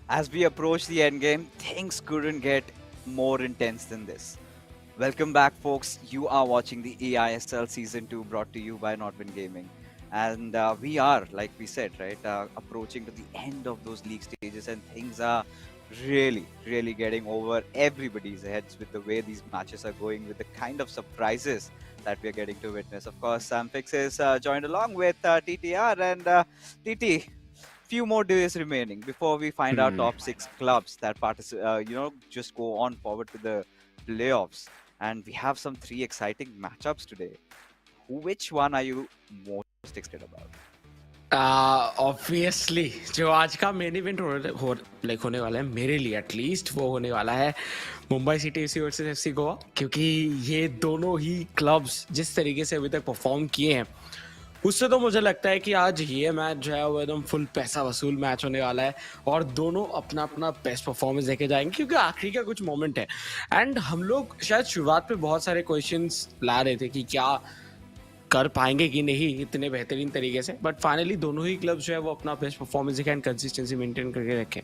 As we approach the end game, things couldn't get more intense than this. Welcome back, folks. You are watching the eISL Season 2 brought to you by Notwin Gaming. And we are, like we said, right, approaching to the end of those league stages, and things are really getting over everybody's heads with the way these matches are going, with the kind of surprises that we're getting to witness. Of course, Sam Fix is joined along with TTR and TT. Few more days remaining before we find our Hmm. top six clubs that just go on forward to the playoffs. And we have some three exciting matchups today. Which one are you most excited about? Obviously जो आज का main event होने वाला है मेरे लिए at least वो होने वाला है Mumbai city FC versus FC Goa, क्योंकि ये दोनों ही क्लब्स जिस तरीके से अभी तक परफॉर्म किए हैं उससे तो मुझे लगता है कि आज ये मैच जो है वो एकदम फुल पैसा वसूल मैच होने वाला है और दोनों अपना अपना बेस्ट परफॉर्मेंस देके जाएंगे, क्योंकि आखिरी का कुछ मोमेंट है। एंड हम लोग शायद शुरुआत पे बहुत सारे क्वेश्चंस ला रहे थे कि क्या कर पाएंगे कि नहीं इतने बेहतरीन तरीके से, बट फाइनली दोनों ही क्लब जो है वो अपना बेस्ट परफॉर्मेंस दिखाएं, कंसिस्टेंसी मेंटेन करके रखें।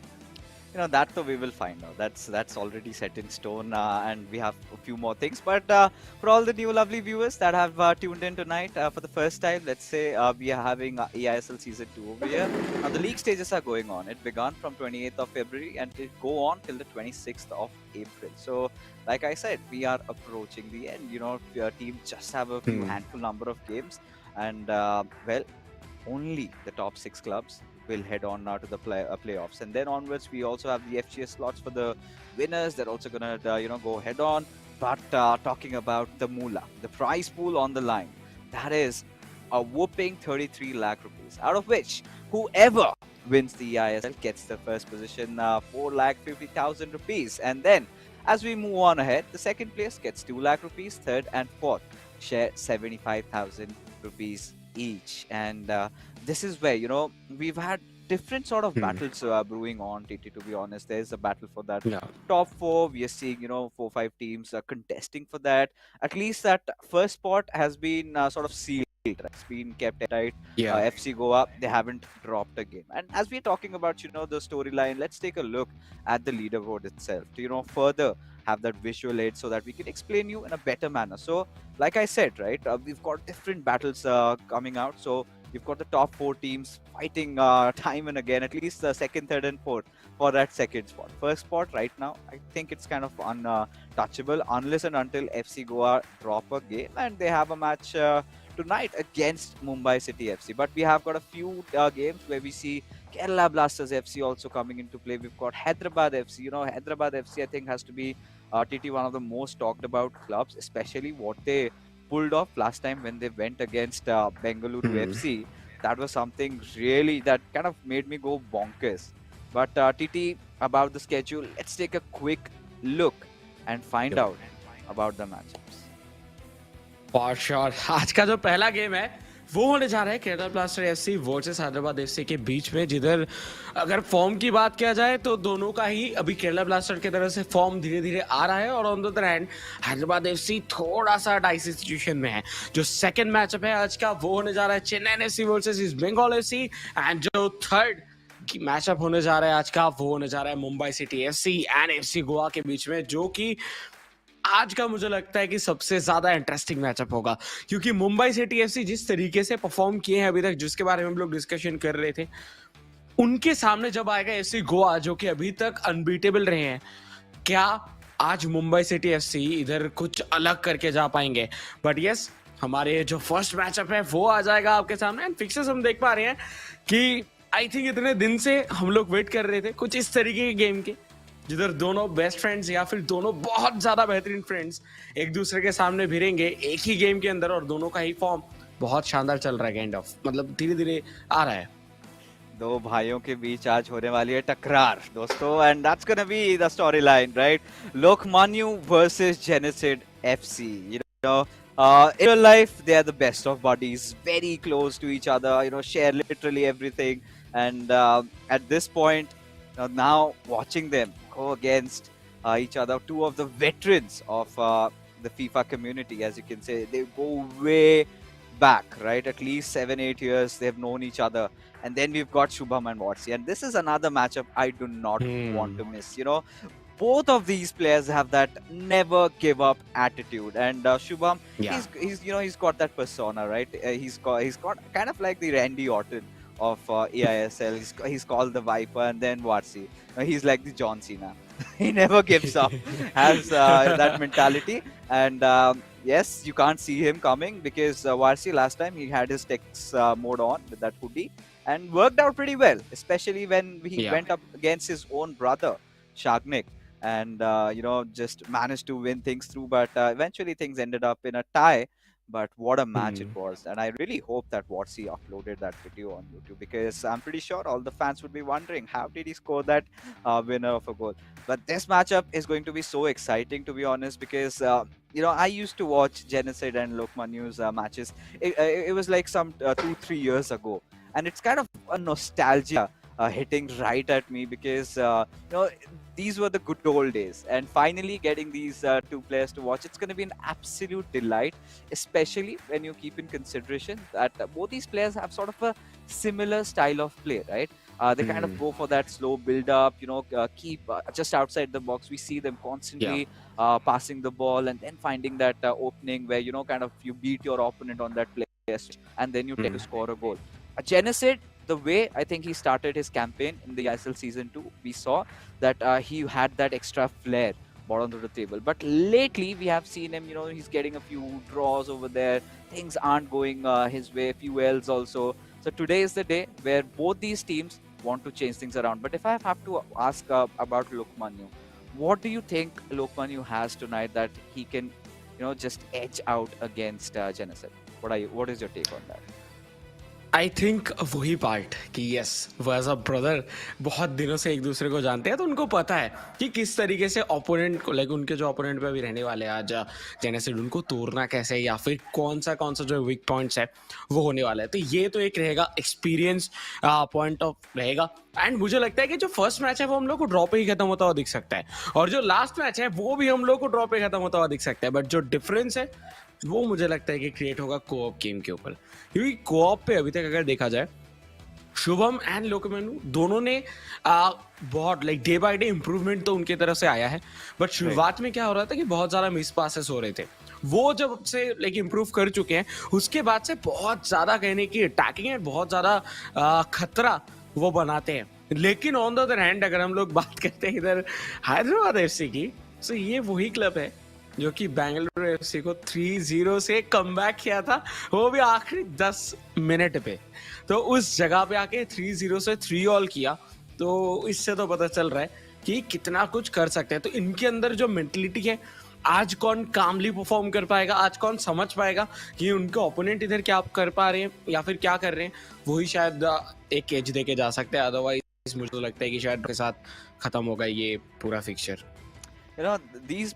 That though we will find out. That's already set in stone, and we have a few more things. But for all the new lovely viewers that have tuned in tonight for the first time, let's say we are having eISL Season 2 over here. Now the league stages are going on. It began from 28th of February and it go on till the 26th of April. So, like I said, we are approaching the end. Your team just have a few handful number of games, and well, only the top six clubs will head on now to the playoffs, and then onwards we also have the FGS slots for the winners. They're also gonna go head on. But talking about the moolah, the prize pool on the line, that is a whooping 33 lakh rupees, out of which whoever wins the eISL gets the first position, 4 lakh 50,000 rupees, and then as we move on ahead, the second place gets 2 lakh rupees, third and fourth share 75,000 rupees each. And this is where we've had different sort of battles brewing on, TT. To be honest, there's a battle for that Yeah. top four. We are seeing 4-5 teams contesting for that. At least that first spot has been sort of sealed, right? It's been kept tight. Yeah. FC Goa, they haven't dropped a game. And as we're talking about the storyline, let's take a look at the leaderboard itself to further have that visual aid so that we can explain you in a better manner. So like I said, right, we've got different battles coming out. So you've got the top four teams fighting time and again, at least the second, third, and fourth for that second spot. First spot right now, I think it's kind of untouchable unless and until FC Goa drop a game and they have a match tonight against Mumbai City FC. But we have got a few games where we see Kerala Blasters FC also coming into play. We've got Hyderabad FC. Hyderabad FC, I think, has to be TT, one of the most talked about clubs, especially what they pulled off last time when they went against Bengaluru FC. That was something really that kind of made me go bonkers. But TT, about the schedule, let's take a quick look and find out about the matchups. For sure आज का जो पहला game है वो होने जा रहा है Kerala blaster FC versus Hyderabad FC के बीच में, जिधर अगर फॉर्म की बात किया जाए तो दोनों का ही अभी केरला ब्लास्टर की तरफ से फॉर्म धीरे धीरे आ रहा है और on the other hand Hyderabad FC थोड़ा सा डाइसी सिचुएशन में है। जो सेकंड मैचअप है आज का वो होने जा रहा है Chennai FC versus East Bengal FC, and जो थर्ड की मैचअप होने जा रहा है आज का वो होने जा रहा है Mumbai city FC and FC Goa के बीच में, जो कि आज का मुझे लगता है कि सबसे ज्यादा इंटरेस्टिंग मैचअप होगा, क्योंकि मुंबई सिटी एफसी जिस तरीके से परफॉर्म किए हैं अभी तक, जिसके बारे में हम लोग डिस्कशन कर रहे थे, उनके सामने जब आएगा एफसी गोवा जो कि अभी तक अनबीटेबल रहे हैं, क्या आज मुंबई सिटी एफसी इधर कुछ अलग करके जा पाएंगे? बट यस, हमारे जो फर्स्ट मैचअप है वो आ जाएगा आपके सामने एंड फिक्सेस हम देख पा रहे हैं कि आई थिंक इतने दिन से हम लोग वेट कर रहे थे कुछ इस तरीके के गेम के, जिधर दोनों बेस्ट फ्रेंड्स या फिर दोनों बहुत ज्यादा बेहतरीन फ्रेंड्स एक दूसरे के सामने भिड़ेंगे एक ही गेम के अंदर, और दोनों का ही फॉर्म बहुत शानदार चल रहा है, काइंड ऑफ मतलब धीरे धीरे आ रहा है। दो भाइयों के बीच आज होने वाली है टकरार दोस्तों, and that's gonna be the story line, right? लोकमान्यु वर्सेस जेनेसिड FC. In real life, they are the best of buddies, very close to each other, share literally everything. And at this point, now watching them go against each other, two of the veterans of the FIFA community, as you can say, they go way back, right? At least 7, 8 years they've known each other. And then we've got Shubham and Watsi. And this is another matchup I do not want Hmm. to miss. Both of these players have that never give up attitude, and Shubham, Yeah. he's got that persona, right? He's got kind of like the Randy Orton of eISL. He's called the Viper, and then Warsi, he's like the John Cena. He never gives up, has that mentality. And yes, you can't see him coming because Warsi last time he had his text mode on with that hoodie and worked out pretty well, especially when he Yeah. went up against his own brother Shagnik, and just managed to win things through. But eventually things ended up in a tie. But what a match it Hmm. was, and I really hope that Watsi uploaded that video on YouTube, because I'm pretty sure all the fans would be wondering how did he score that winner of a goal. But this matchup is going to be so exciting, to be honest, because I used to watch Genocide and Lokmanyu's matches. It was like some 2 3 years ago, and it's kind of a nostalgia hitting right at me, because these were the good old days, and finally getting these two players to watch, it's going to be an absolute delight, especially when you keep in consideration that both these players have sort of a similar style of play, right? They kind of Hmm. go for that slow build up, keep just outside the box. We see them Yeah. constantly passing the ball and then finding that opening where kind of you beat your opponent on that play and then you tend Hmm. to score a goal. Genesis, the way I think he started his campaign in the ISL season 2, we saw that he had that extra flair brought onto the table. But lately, we have seen him, he's getting a few draws over there. Things aren't going his way, a few L's also. So today is the day where both these teams want to change things around. But if I have to ask about Lokmanu, what do you think Lokmanu has tonight that he can, just edge out against Genesis? What is your take on that? I think वही part कि yes वो as a brother बहुत दिनों से एक दूसरे को जानते हैं, तो उनको पता है कि किस तरीके से ओपोनेंट को, लाइक उनके जो ओपोनेंट पे अभी रहने वाले हैं आज जेनेसिड, उनको तोड़ना कैसे है या फिर कौन सा जो वीक पॉइंट्स है वो होने वाला है। तो ये तो एक रहेगा एक्सपीरियंस पॉइंट ऑफ रहेगा। एंड मुझे लगता है कि जो फर्स्ट मैच है वो हम लोग को ड्रॉ पे ही खत्म होता हुआ दिख सकता है, और जो लास्ट मैच है वो भी हम लोग को ड्रॉ पे खत्म होता हुआ दिख सकता है। बट जो डिफरेंस है वो मुझे लगता है कि क्रिएट होगा कोऑप गेम के ऊपर, क्योंकि कोऑप पे अभी तक अगर देखा जाए शुभम एंड लोकमेनू दोनों ने बहुत like day by day improvement तो उनकी तरफ से आया है। बट शुरुआत में क्या हो रहा था कि बहुत ज्यादा मिस पासेस हो रहे थे, वो जब से लाइक इंप्रूव कर चुके हैं उसके बाद से बहुत ज्यादा कहने की अटैकिंग है, बहुत ज्यादा खतरा वो बनाते हैं। लेकिन ऑन द अदर हैंड अगर हम लोग बात करते हैं इधर हैदराबाद एफसी की, तो ये वही क्लब है जो कि बेंगलुरु एफसी को 3-0 से कमबैक किया था, वो भी आखिरी 10 मिनट पे। तो उस जगह पे आके 3-0 से 3-all किया, तो इससे तो पता चल रहा है कि कितना कुछ कर सकते हैं। तो इनके अंदर जो मेंटलिटी है, आज कौन कामली परफॉर्म कर पाएगा, आज कौन समझ पाएगा कि उनके ओपोनेंट इधर क्या कर पा रहे हैं या फिर क्या कर रहे हैं, वही शायद एक एज दे के जा सकते हैं। अदरवाइज मुझे तो लगता है कि शायद के साथ खत्म होगा ये पूरा fixture. you know these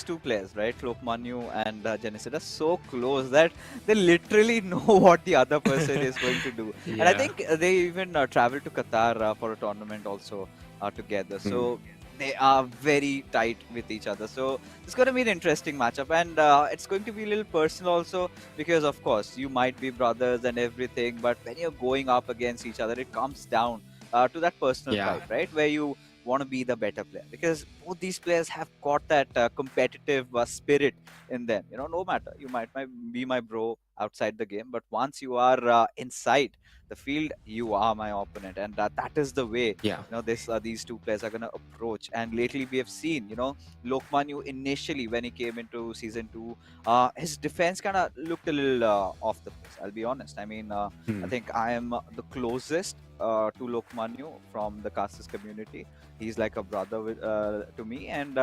two players, right, Lokmanu and Genesis, are so close that they literally know what the other person is going to do. And I Yeah. think they even traveled to Qatar for a tournament also together, so they are very tight with each other. So it's going to be an interesting matchup, and it's going to be a little personal also, because of course you might be brothers and everything, but when you're going up against each other, it comes down to that personal Yeah. pride, right, where you want to be the better player, because both these players have got that competitive spirit in them. No matter, you might be my bro outside the game, but once you are inside the field, you are my opponent, and that is the way Yeah. this these two players are going to approach. And lately we have seen, Lokmanu initially when he came into season 2, his defense kind of looked a little off the place, I'll be honest. I mean, I think I am the closest to Lokmanu from the Casas community. He's like a brother to me, and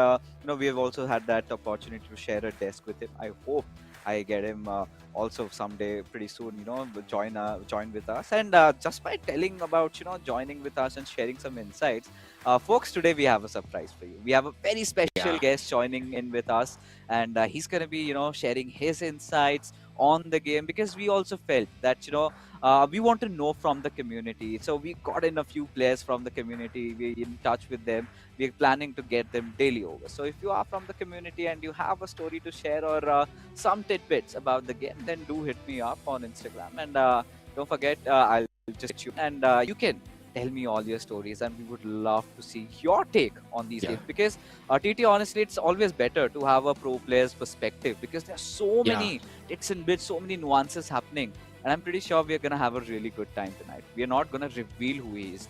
we have also had that opportunity to share a desk with him. I hope I get him also someday pretty soon. Join with us, and just by telling about joining with us and sharing some insights, Folks, today we have a surprise for you. We have a very special Yeah. guest joining in with us, and he's going to be, sharing his insights on the game because we also felt that, we want to know from the community. So we got in a few players from the community. We're in touch with them. We're planning to get them daily over. So if you are from the community and you have a story to share or some tidbits about the game, then do hit me up on Instagram. And don't forget, I'll just hit you. And you can tell me all your stories, and we would love to see your take on these Yeah. games because TT, honestly, it's always better to have a pro player's perspective because there's so Yeah. many bits and bits, so many nuances happening, and I'm pretty sure we're gonna have a really good time tonight. We're not gonna reveal who he is.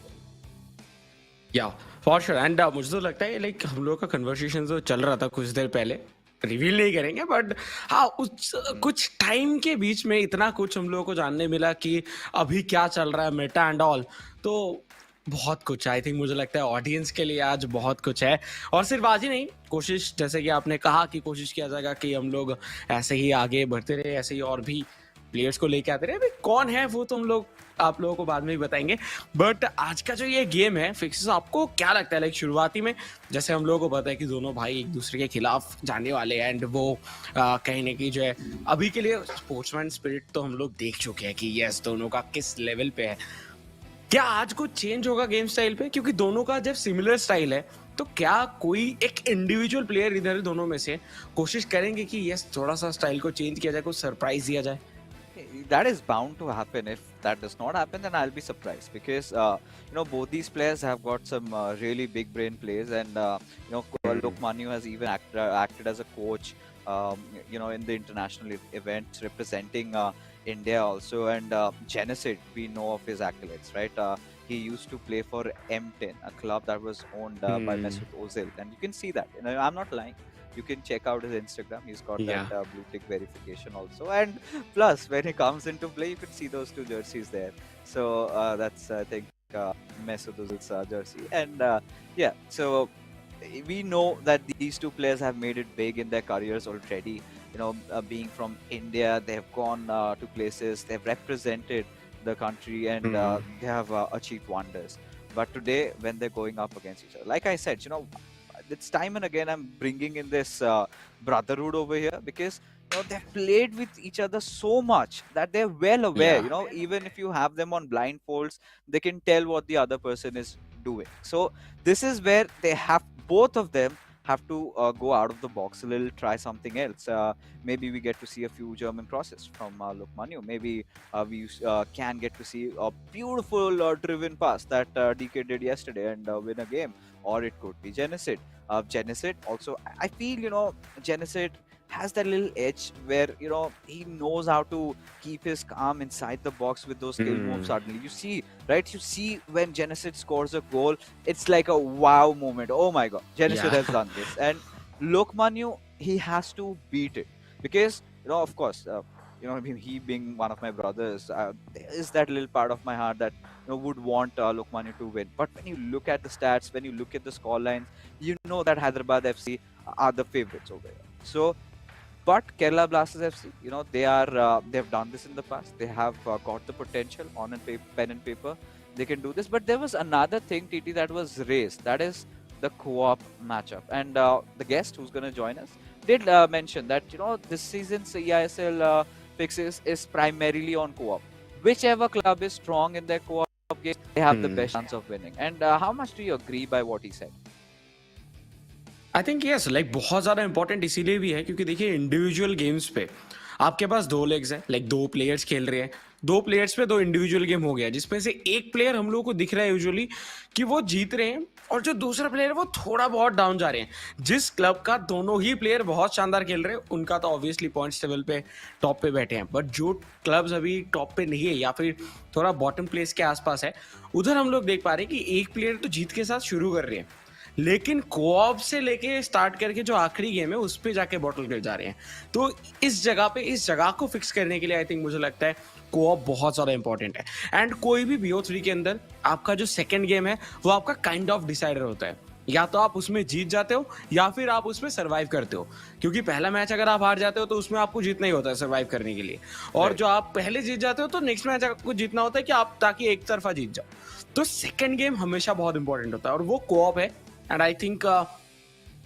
या for sure and मुझे तो लगता है like हम लोग का conversation जो चल रहा था कुछ देर पहले रिवील नहीं करेंगे बट हाँ उस कुछ टाइम के बीच में इतना कुछ हम लोगों को जानने मिला कि अभी क्या चल रहा है मेटा एंड ऑल तो बहुत कुछ आई थिंक मुझे लगता है ऑडियंस के लिए आज बहुत कुछ है और सिर्फ आज ही नहीं कोशिश जैसे कि आपने कहा कि कोशिश किया जाएगा कि हम लोग ऐसे ही आगे बढ़ते रहे ऐसे ही और भी प्लेयर्स को लेके आते रहे अभी कौन है वो तो हम लोग आप लोगों को बाद में भी बताएंगे बट आज का जो ये गेम है फिक्सेस आपको क्या लगता है लाइक शुरुआती में जैसे हम लोगों को पता है कि दोनों भाई एक दूसरे के खिलाफ जाने वाले हैं एंड वो कहीं ना कहीं जो है अभी के लिए स्पोर्ट्समैन स्पिरिट तो हम लोग देख चुके हैं कि यस दोनों का किस लेवल पे है क्या आज कुछ चेंज होगा गेम स्टाइल पे क्योंकि दोनों का जब सिमिलर स्टाइल है तो क्या कोई एक इंडिविजुअल प्लेयर इधर दोनों में से कोशिश करेंगे कि यस थोड़ा सा स्टाइल को चेंज किया जाए कुछ सरप्राइज दिया जाए That is bound to happen. If that does not happen, then I'll be surprised because both these players have got some really big brain plays, and Lokmanu has even acted as a coach, in the international events representing India also, and Genesis, we know of his accolades, right? He used to play for M10, a club that was owned by Mesut Ozil, and you can see that. I'm not lying. You can check out his Instagram. He's got Yeah. that blue tick verification also. And plus, when he comes into play, you can see those two jerseys there. So that's, I think, Mesut Ozil's jersey. And yeah, so we know that these two players have made it big in their careers already. Being from India, they have gone to places, they've represented the country, and they have achieved wonders. But today, when they're going up against each other, like I said, it's time and again I'm bringing in this brotherhood over here because they've played with each other so much that they're well aware. Yeah. Even if you have them on blindfolds, they can tell what the other person is doing. So this is where both of them have to go out of the box a little, try something else. Maybe we get to see a few German crosses from Lokmanu. Maybe we can get to see a beautiful driven pass that DK did yesterday and win a game. Or it could be Genesis. Genesis also, I feel, Genesis has that little edge where, he knows how to keep his calm inside the box with those skill moves suddenly. You see, right? You see when Genesis scores a goal, it's like a wow moment. Oh my God, Genesis has done this. And Lokmanu, he has to beat it because, of course, he being one of my brothers, there is that little part of my heart that would want Lokmanu to win. But when you look at the stats, when you look at the score lines, you know that Hyderabad FC are the favorites over here. So, but Kerala Blasters FC, they've done this in the past. They have got the potential on pen and paper. They can do this. But there was another thing, TT, that was raised. That is the co-op matchup. And the guest who's going to join us did mention that, this season's eISL fixes is primarily on co-op. Whichever club is strong in their co-op game, they have the best chance of winning. And how much do you agree by what he said? I think yes like बहुत ज़्यादा important इसीलिए भी है क्योंकि देखिए individual games पे आपके पास दो लेग्स हैं लाइक दो प्लेयर्स खेल रहे हैं दो प्लेयर्स पे दो इंडिविजुअल गेम हो गया जिसमें से एक प्लेयर हम लोग को दिख रहा है यूजुअली कि वो जीत रहे हैं और जो दूसरा प्लेयर है वो थोड़ा बहुत डाउन जा रहे हैं जिस क्लब का दोनों ही प्लेयर बहुत शानदार खेल रहे हैं उनका तो ऑब्वियसली पॉइंट्स टेबल पे टॉप पे बैठे हैं बट जो क्लब्स अभी टॉप पे नहीं है या फिर थोड़ा बॉटम प्लेस के आसपास है उधर हम लोग देख पा रहे हैं कि एक प्लेयर तो जीत के साथ शुरू कर रहे हैं लेकिन कोऑप से लेके स्टार्ट करके जो आखिरी गेम है उस पे जाके बॉटल गिर जा रहे हैं तो इस जगह को फिक्स करने के लिए आई थिंक मुझे लगता है कोऑप बहुत ज़्यादा इंपॉर्टेंट है एंड कोई भी BO3 के अंदर आपका जो सेकंड गेम है वो आपका काइंड ऑफ डिसाइडर होता है या तो आप उसमें जीत जाते हो या फिर आप उसमें सरवाइव करते हो, क्योंकि पहला मैच अगर आप हार जाते हो तो उसमें आपको जीतना ही होता है सरवाइव करने के लिए, और Right. जो आप पहले जीत जाते हो तो नेक्स्ट मैच आपको जीतना होता है कि आप ताकि एक तरफा जीत जाओ। तो सेकंड गेम हमेशा बहुत इंपॉर्टेंट होता है और वो कोऑप है। एंड आई थिंक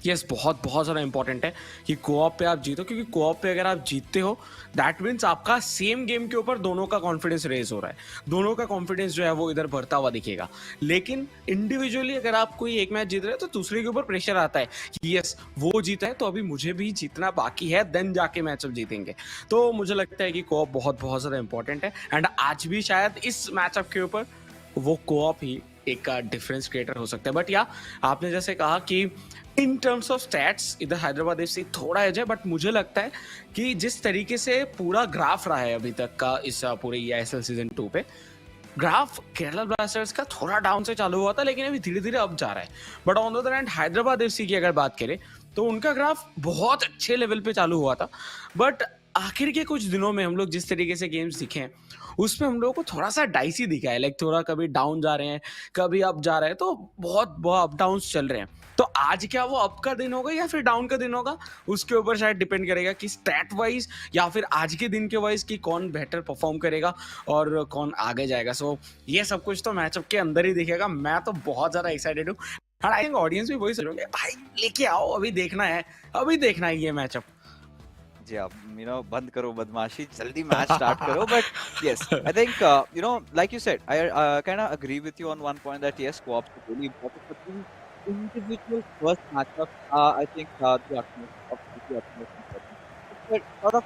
यस बहुत बहुत ज़्यादा इंपॉर्टेंट है कि कोऑप पे आप जीतो, क्योंकि कोऑप पे अगर आप जीतते हो दैट मीन्स आपका सेम गेम के ऊपर दोनों का कॉन्फिडेंस रेज हो रहा है, दोनों का कॉन्फिडेंस जो है वो इधर बढ़ता हुआ दिखेगा। लेकिन इंडिविजुअली अगर आप कोई एक मैच जीत रहे हो तो दूसरे के ऊपर प्रेशर आता है कि यस वो जीता है तो अभी मुझे भी जीतना बाकी है, देन जाके मैचअप जीतेंगे। तो मुझे लगता है कि कोऑप बहुत बहुत ज़्यादा इंपॉर्टेंट है एंड आज भी शायद इस मैचअप के ऊपर वो कोऑप ही एक डिफरेंस क्रिएटर हो सकता है। बट या आपने जैसे कहा कि इन टर्म्स ऑफ स्टैट्स इधर हैदराबाद एफसी थोड़ा एज है, बट मुझे लगता है कि जिस तरीके से पूरा ग्राफ रहा है अभी तक का इस पूरे eISL सीजन 2 पे, ग्राफ केरला ब्लास्टर्स का थोड़ा डाउन से चालू हुआ था लेकिन अभी धीरे धीरे अप जा रहा है। But on the other hand Hyderabad FC की अगर बात करें तो उनका ग्राफ बहुत अच्छे लेवल पे चालू हुआ था, बट आखिर के कुछ दिनों में हम लोग जिस तरीके से गेम्स दिखे हैं उसमें हम लोगों को थोड़ा सा डाइसी दिखा है, लाइक थोड़ा कभी डाउन जा रहे हैं कभी अप जा रहे हैं, तो बहुत बहुत अप डाउन चल रहे हैं। तो आज क्या वो अप का दिन होगा या फिर डाउन का दिन होगा, उसके ऊपर शायद डिपेंड करेगा कि स्टैट वाइज या फिर आज के दिन के वाइज कि कौन बेटर परफॉर्म करेगा और कौन आगे जाएगा। सो ये सब कुछ तो मैचअप के अंदर ही दिखेगा। मैं तो बहुत ज्यादा एक्साइटेड हूँ, आई थिंक ऑडियंस भी वही सोचेंगे भाई लेके आओ अभी देखना है, अभी देखना है ये मैचअप। जी आप बंद करो बदमाशी, जल्दी मैच स्टार्ट करो. But yes, I think like you said, I kind of agree with you on one point that yes, co-ops are really important, but the individual first matchup, I think the utmost of the utmost important. It sort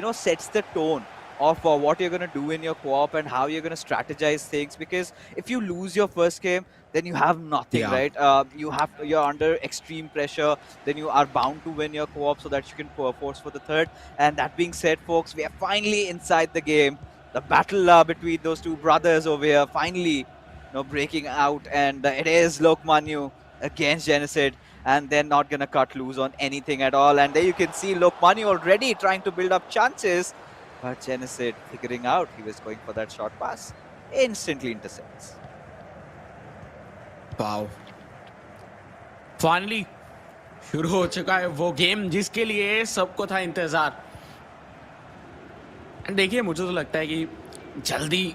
of sets the tone of what you're going to do in your co-op and how you're going to strategize things, because if you lose your first game, then you have nothing, Yeah. right? You're under extreme pressure, then you are bound to win your co-op so that you can force for the third. And that being said, folks, we are finally inside the game. The battle between those two brothers over here finally, breaking out, and it is Lokmanyu against Genesid, and they're not gonna cut loose on anything at all. And there you can see Lokmanyu already trying to build up chances, but Genesid figuring out he was going for that short pass, instantly intercepts. Wow, finally शुरू हो चुका है वो game जिसके लिए सबको था इंतजार। देखिए मुझे तो लगता है कि जल्दी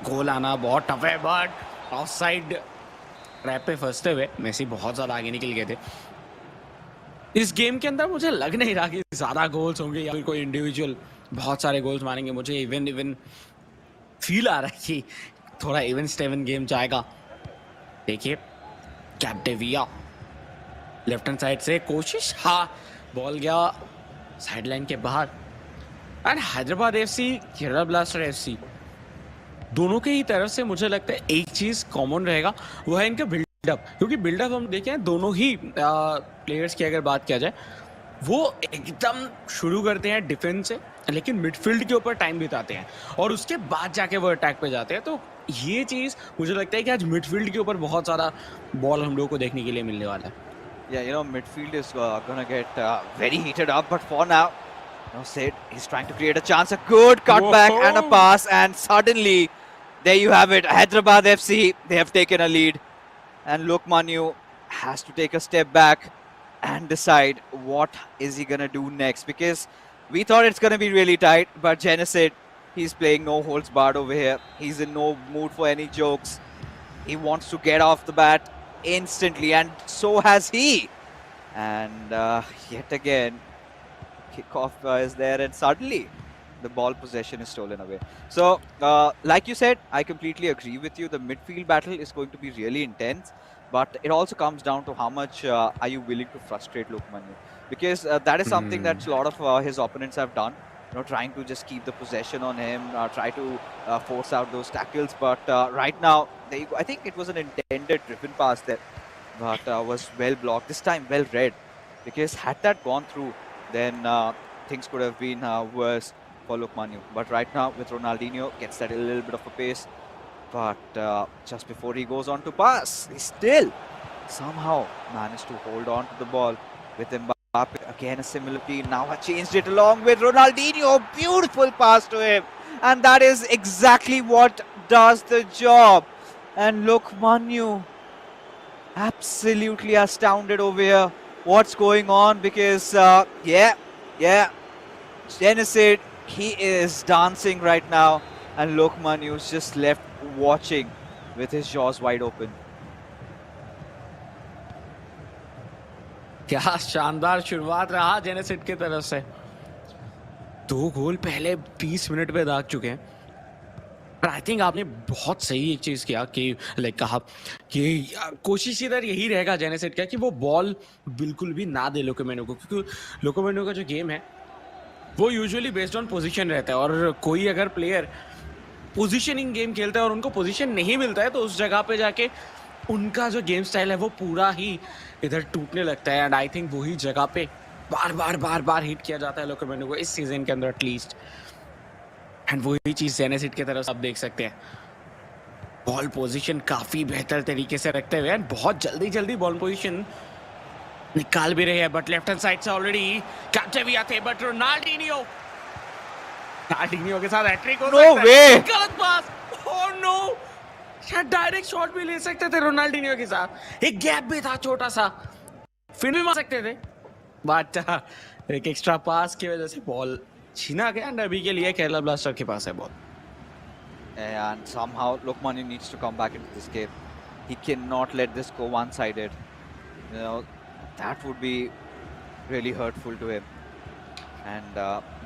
गोल आना बहुत टफ है, बट ऑफसाइड ट्रैप पे फंसते हुए मेसी बहुत ज्यादा आगे निकल गए थे। इस गेम के अंदर मुझे लग नहीं रहा कि ज्यादा गोल्स होंगे या फिर कोई इंडिविजुअल बहुत सारे गोल्स मारेंगे। मुझे इवन इवन फील आ रहा है कि थोड़ा इवन स्टेवन गेम जाएगा। देखिए कैप्टेविया लेफ्ट हैंड साइड से कोशिश, हाँ बॉल गया साइडलाइन के बाहर। And Hyderabad FC Kerala blaster FC दोनों के ही तरफ से मुझे लगता है एक चीज कॉमन रहेगा, वो है इनका बिल्डअप। क्योंकि बिल्डअप हम देखें दोनों ही प्लेयर्स की अगर बात किया जाए, वो एकदम शुरू करते हैं डिफेंस से लेकिन मिडफील्ड के ऊपर टाइम बिताते हैं और उसके बाद जाके वो अटैक पे जाते हैं। तो ये चीज मुझे लगता है कि आज मिडफील्ड के ऊपर बहुत सारा बॉल हम लोगों को देखने के लिए मिलने वाला है। Yeah, midfield is gonna get very heated up, but for now, Sid, he's trying to create a chance, a good cutback and a pass, and suddenly, there you have it, Hyderabad FC, they have taken a lead, and Lokmanyu has to take a step back and decide what is he gonna do next, because we thought it's gonna be really tight, but Genesid, he's playing no holds barred over here, he's in no mood for any jokes, he wants to get off the bat instantly, and so has he. And yet again, kickoff is there, and suddenly the ball possession is stolen away. So, like you said, I completely agree with you. The midfield battle is going to be really intense, but it also comes down to how much are you willing to frustrate Lokmanyu, because that is something that a lot of his opponents have done. Trying to just keep the possession on him, try to force out those tackles. But right now, there you go. I think it was an intended driven pass that, but was well blocked. This time, well read, because had that gone through, then things could have been worse for Lokmanyu. But right now, with Ronaldinho, gets that a little bit of a pace. But just before he goes on to pass, he still somehow managed to hold on to the ball with him. Again, a similar team. Now I changed it along with Ronaldinho. Beautiful pass to him. And that is exactly what does the job. And Lokmanyu Absolutely astounded over here. What's going on? Because yeah, Genesid, he is dancing right now, and Lokmanu's just left watching with his jaws wide open. क्या शानदार शुरुआत रहा जेनेसिड की तरफ से। 2 गोल पहले 20 minute में दाग चुके हैं। आई थिंक आपने बहुत सही एक चीज किया कि लाइक कहा कि कोशिश इधर यही रहेगा जेनेसिड का कि वो बॉल बिल्कुल भी ना दे लोकोमेनो को, क्योंकि लोकोमेनो का जो गेम है वो यूजुअली बेस्ड ऑन पोजीशन रहता है, और कोई अगर प्लेयर पोजीशनिंग गेम खेलता है और उनको पोजीशन नहीं मिलता है तो उस जगह पे जाके उनका जो गेम स्टाइल है वो पूरा ही इधर टूटने लगता है। एंड आई थिंक वही जगह पे बार बार हिट किया जाता है लोकोमेनो को इस सीजन के अंदर एटलीस्ट। एंड वही चीज जेनेसिड की तरफ आप देख सकते हैं, बॉल पोजीशन काफी बेहतर तरीके से रखते हुए एंड बहुत जल्दी बॉल पोजीशन निकाल भी रहे हैं। बट लेफ्ट हैंड साइड से ऑलरेडी कैप्टेविया थे, बट रोनाल्डिनियो के साथ हैट्रिक हो सकता है। गलत पास, ओह नो, शायद डायरेक्ट शॉट भी ले सकते थे रोनाल्डिनियो के साथ, एक गैप भी था छोटा सा, फिर भी मार सकते थे, बट एक एक्स्ट्रा पास की वजह से बॉल छीना गया। एंड अभी के लिए केरला ब्लास्टर के पास है ball. And somehow Lokmanu needs to come back into this game. He cannot let this go one-sided. You know, that would be really hurtful to him. And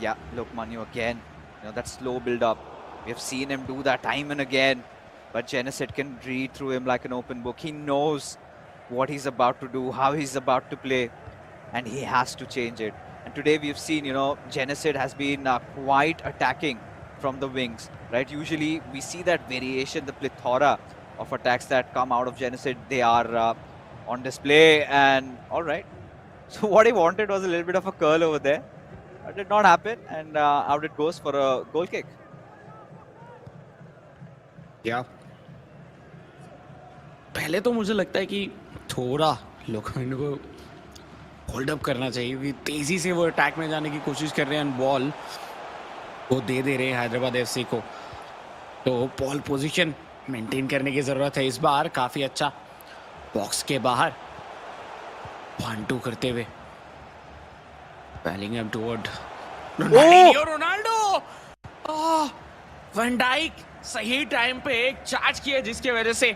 yeah, Lokmanu again, you know, that slow build-up. We have seen him do that time and again. But Genesid can read through him like an open book. He knows what he's about to do, how he's about to play, and he has to change it. And today we've seen, you know, Genesid has been quite attacking from the wings, right? Usually we see that variation, the plethora of attacks that come out of Genesid. They are on display, and all right. So what he wanted was a little bit of a curl over there. It did not happen, and out it goes for a goal kick. Yeah. पहले तो मुझे लगता है कि थोड़ा लोकोमेनो को hold up करना चाहिए, कि तेजी से वो अटैक में जाने की कोशिश कर रहे हैं, बॉल वो दे रहे हैं हैदराबाद एफसी को, तो बॉल पोजीशन मेंटेन करने की जरूरत है। इस बार काफी अच्छा बॉक्स के बाहर 1-2 करते हुए Bellingham toward Ronaldo, van Dijk सही टाइम पे एक चार्ज किया जिसकी वजह से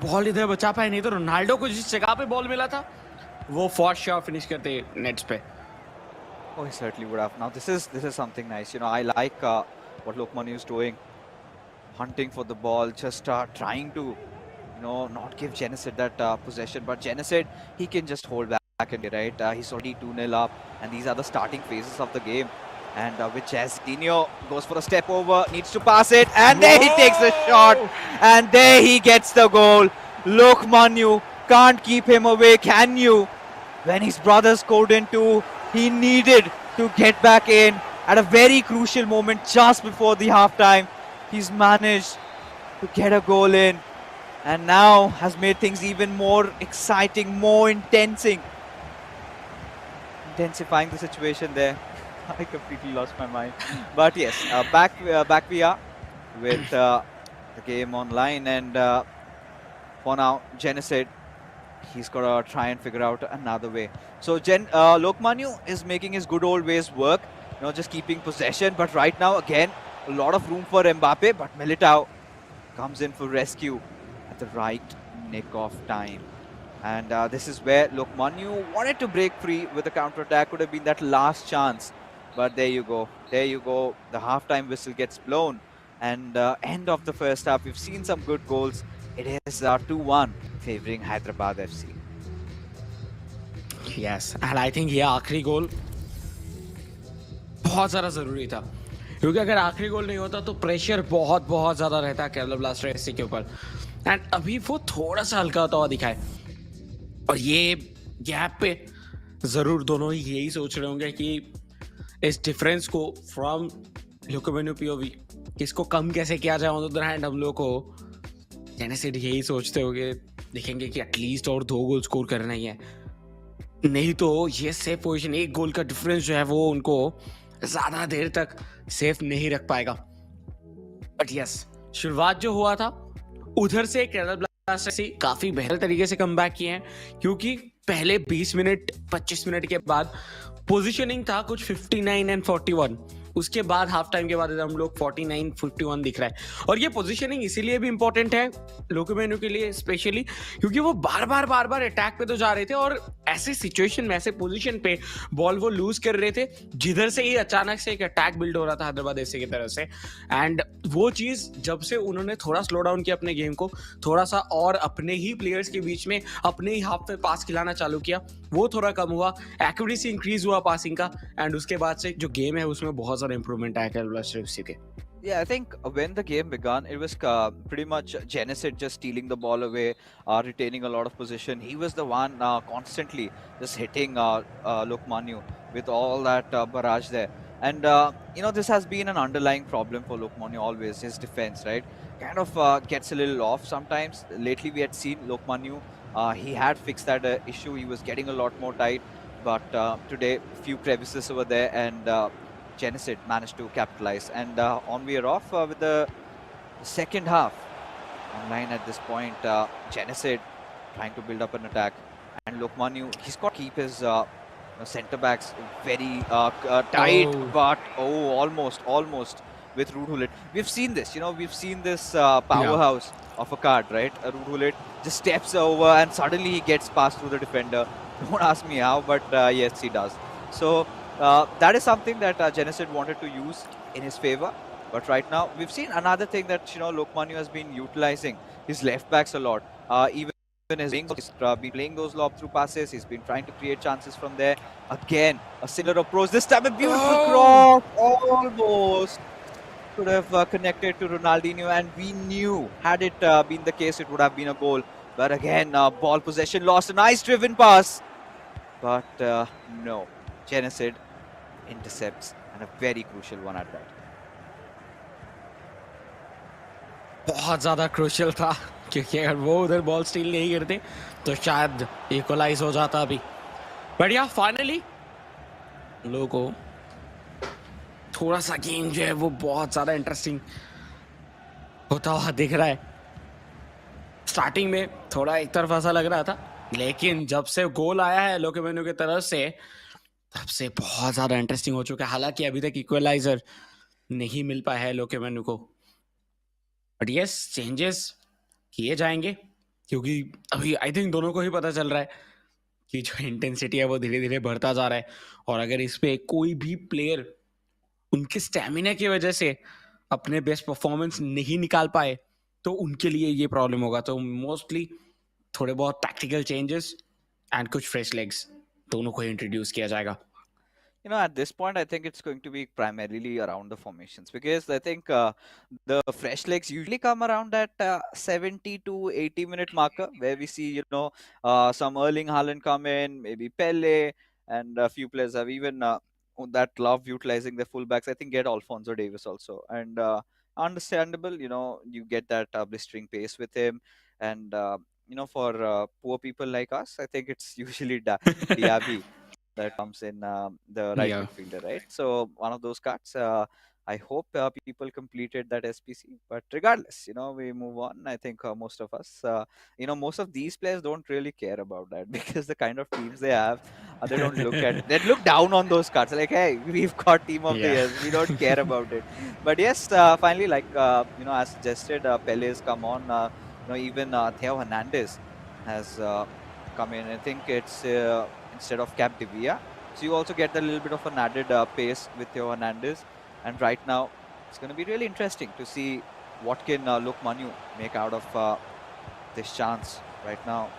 बॉल इधर बचा पाए, नहीं तो रोनाल्डो को जिस जगह पे बॉल मिला था वो फॉर श्योर फिनिश करते नेट्स पे। Oh, he certainly would have. Now this is something nice. You know, I like what Lokmanu is doing, hunting for the ball, just trying to, you know, not give Genesid that possession. But Genesid, he can just hold back and right. He's already 2-0 up, and these are the starting phases of the game. And with Jairzinho goes for a step over, needs to pass it, and there he takes the shot, and there he gets the goal. Lokmanu can't keep him away, can you? When his brother scored in too, he needed to get back in at a very crucial moment just before the halftime. He's managed to get a goal in, and now has made things even more exciting, more intensifying the situation there. I completely lost my mind. But yes, back we are with the game online, and for now, Genesid, he's got to try and figure out another way. So Lokmanu is making his good old ways work, you know, just keeping possession. But right now, again, a lot of room for Mbappe, but Militao comes in for rescue at the right nick of time. And this is where Lokmanu wanted to break free with a counter-attack. Could have been that last chance. But there you go. The halftime whistle gets blown. And end of the first half, we've seen some good goals. It is 2-1 favoring Hyderabad FC. Yes, and I think ये आखिरी गोल बहुत ज़्यादा ज़रूरी था, क्योंकि अगर आखिरी गोल नहीं होता तो प्रेशर बहुत ज़्यादा रहता केरला ब्लास्टर एफसी के ऊपर। एंड अभी वो थोड़ा सा हल्का होता हुआ दिखा है, और ये गैप पे ज़रूर दोनों ही यही सोच रहे होंगे कि इस डिफरेंस को फ्रॉम लोकोमेनो पीओवी इसको कम कैसे किया जाए। ऑन द अदर हैंड हम लोग को जेनेसिड यही सोचते होंगे, देखेंगे कि एटलीस्ट और 2 गोल स्कोर करना ही है, नहीं तो ये सेफ पोजीशन, 1 गोल का डिफरेंस जो है वो उनको ज्यादा देर तक सेफ नहीं रख पाएगा। बट यस, शुरुआत जो हुआ था उधर से केरला काफी बेहतर तरीके से कमबैक किए हैं, क्योंकि पहले 20 मिनट 25 मिनट के बाद पोजीशनिंग था कुछ 59 एंड 41, उसके बाद हाफ टाइम के बाद हम लोग 49 51 दिख रहा है। और ये पोजीशनिंग इसीलिए भी इंपॉर्टेंट है लोकोमेनो के लिए स्पेशली, क्योंकि वो बार बार अटैक पे तो जा रहे थे और ऐसे सिचुएशन में ऐसे पोजीशन पे बॉल वो लूज कर रहे थे जिधर से ही अचानक से एक अटैक बिल्ड हो रहा था हैदराबाद एफसी की तरफ से। एंड वो चीज जब से उन्होंने थोड़ा स्लो डाउन किया अपने गेम को, थोड़ा सा और अपने ही प्लेयर्स के बीच में अपने ही हाफ में पास खिलाना चालू किया, वो थोड़ा कम हुआ, एक्यूरेसी इंक्रीज हुआ पासिंग का, एंड उसके बाद से जो गेम है उसमें बहुत सारा इंप्रूवमेंट आया केरला ब्लास्टर्स के। Yeah, I think when the game began, it was pretty much Genesis just stealing the ball away, retaining a lot of position. He was the one constantly just hitting Lokmanu with all that barrage there. And, this has been an underlying problem for Lokmanu always, his defense, right? Kind of gets a little off sometimes. Lately, we had seen Lokmanu, he had fixed that issue. He was getting a lot more tight. But today, few crevices over there, and Genesis managed to capitalize. And on we are off with the second half. Online at this point, Genesis trying to build up an attack. And Lokmanu, he's got to keep his centre backs very tight, but almost with Ruud Gullit. We've seen this, we've seen this powerhouse of a card, right? Ruud Gullit just steps over and suddenly he gets past through the defender. Don't ask me how, but yes, he does. So that is something that Genesis wanted to use in his favor. But right now, we've seen another thing that Lokmanu has been utilizing his left backs a lot. Even he's been playing those lob through passes. He's been trying to create chances from there. Again, a similar approach. This time, a beautiful cross. Almost could have connected to Ronaldinho, and we knew had it been the case, it would have been a goal. But again, ball possession lost. A nice driven pass, but no. Genesis intercepts, and a very crucial one at that. बहुत ज्यादा crucial था, क्योंकि अगर वो उधर ball steel नहीं करते तो शायद इक्वलाइज हो जाता अभी। बट या फाइनली लोगों को थोड़ा सा गेम जो है वो बहुत ज्यादा इंटरेस्टिंग होता हुआ दिख रहा है। स्टार्टिंग में थोड़ा एक तरफा सा लग रहा था, लेकिन जब से गोल आया है लोकोमेनो की तरफ से तब से बहुत ज्यादा इंटरेस्टिंग हो चुका है। हालांकि अभी तक इक्वलाइजर नहीं मिल पाया है लोकोमेनो को, बट यस चेंजेस किए जाएंगे, क्योंकि अभी आई थिंक दोनों को ही पता चल रहा है कि जो इंटेंसिटी है वो धीरे धीरे बढ़ता जा रहा है, और अगर इस पे कोई भी प्लेयर उनके स्टैमिना की वजह से अपने बेस्ट परफॉर्मेंस नहीं निकाल पाए तो उनके लिए ये प्रॉब्लम होगा। तो मोस्टली थोड़े बहुत टैक्टिकल चेंजेस एंड कुछ फ्रेश लेग्स दोनों को इंट्रोड्यूस किया जाएगा। At this point, I think it's going to be primarily around the formations, because I think the fresh legs usually come around that 70 to 80-minute marker, where we see, some Erling Haaland come in, maybe Pele, and a few players have even that love utilizing their fullbacks. I think get Alphonso Davis also. And understandable, you get that blistering pace with him. And, for poor people like us, I think it's usually Diaby that comes in the right Yeah. midfielder, right? So one of those cards. I hope people completed that SPC, but regardless, we move on. I think most of us, most of these players don't really care about that because the kind of teams they have, they don't look at, they look down on those cards. Like, hey, we've got team of the year, we don't care about it. But yes, finally, like as suggested, Pele has come on. Even Theo Hernandez has come in. I think it's instead of Cap Divia. So you also get a little bit of an added pace with Theo Hernandez. And right now, it's going to be really interesting to see what can Lokmanu make out of this chance right now.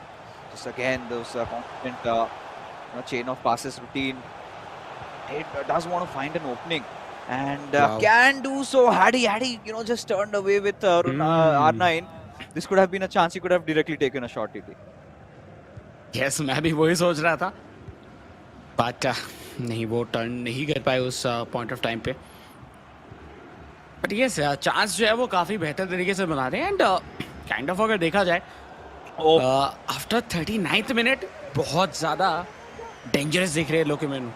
Just again, those constant chain of passes routine. It does want to find an opening. And can do so. Had he just turned away with R9, this could have been a chance. He could have directly taken a shot. Yes, मैं भी वही सोच रहा था, but नहीं, वो turn नहीं कर पाए उस पॉइंट ऑफ टाइम पे। बट ये चांस जो है वो काफी बेहतर तरीके से बना रहे हैं। एंड काइंड ऑफ अगर देखा जाए आफ्टर 39th मिनट बहुत ज्यादा डेंजरस दिख रहे हैं लोकोमेनो।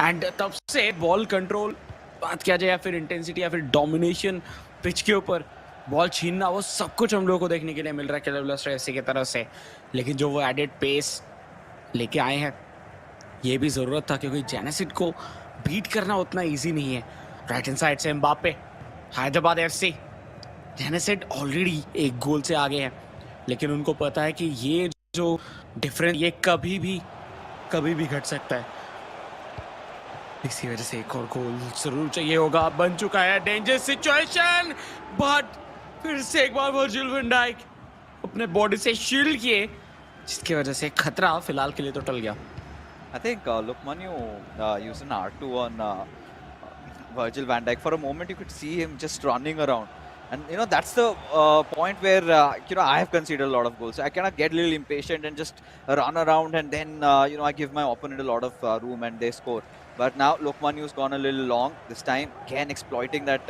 एंड तब से बॉल कंट्रोल बात किया जाए या फिर इंटेंसिटी या फिर डोमिनेशन पिच के ऊपर, बॉल छीनना, वो सब कुछ हम लोगों को देखने के लिए मिल रहा है केरला ब्लास्टर एफसी की तरफ से। लेकिन जो वो एडेड पेस लेके आए हैं, ये भी ज़रूरत था, क्योंकि जेनेसिड को बीट करना उतना ईजी नहीं है। राइट हैंड साइड से एम्बापे, हैदराबाद एफसी। जेनेसिड ऑलरेडी एक गोल से आगे है, लेकिन उनको पता है कि ये जो डिफरेंस, ये कभी भी घट सकता है। इसी वजह से एक और गोल जरूर चाहिए होगा। बन चुका है डेंजर सिचुएशन, बट फिर से एक बार वर्जिल वैन डाइक अपने बॉडी से शील्ड किए, जिसकी वजह से खतरा फिलहाल के लिए तो टल गया। I think Lukman, used an R2 on Virgil van Dijk. For a moment, you could see him just running around. And, that's the point where, I have conceded a lot of goals. So I cannot get a little impatient and just run around and then, I give my opponent a lot of room and they score. But now Lokmanu's gone a little long. This time, again, exploiting that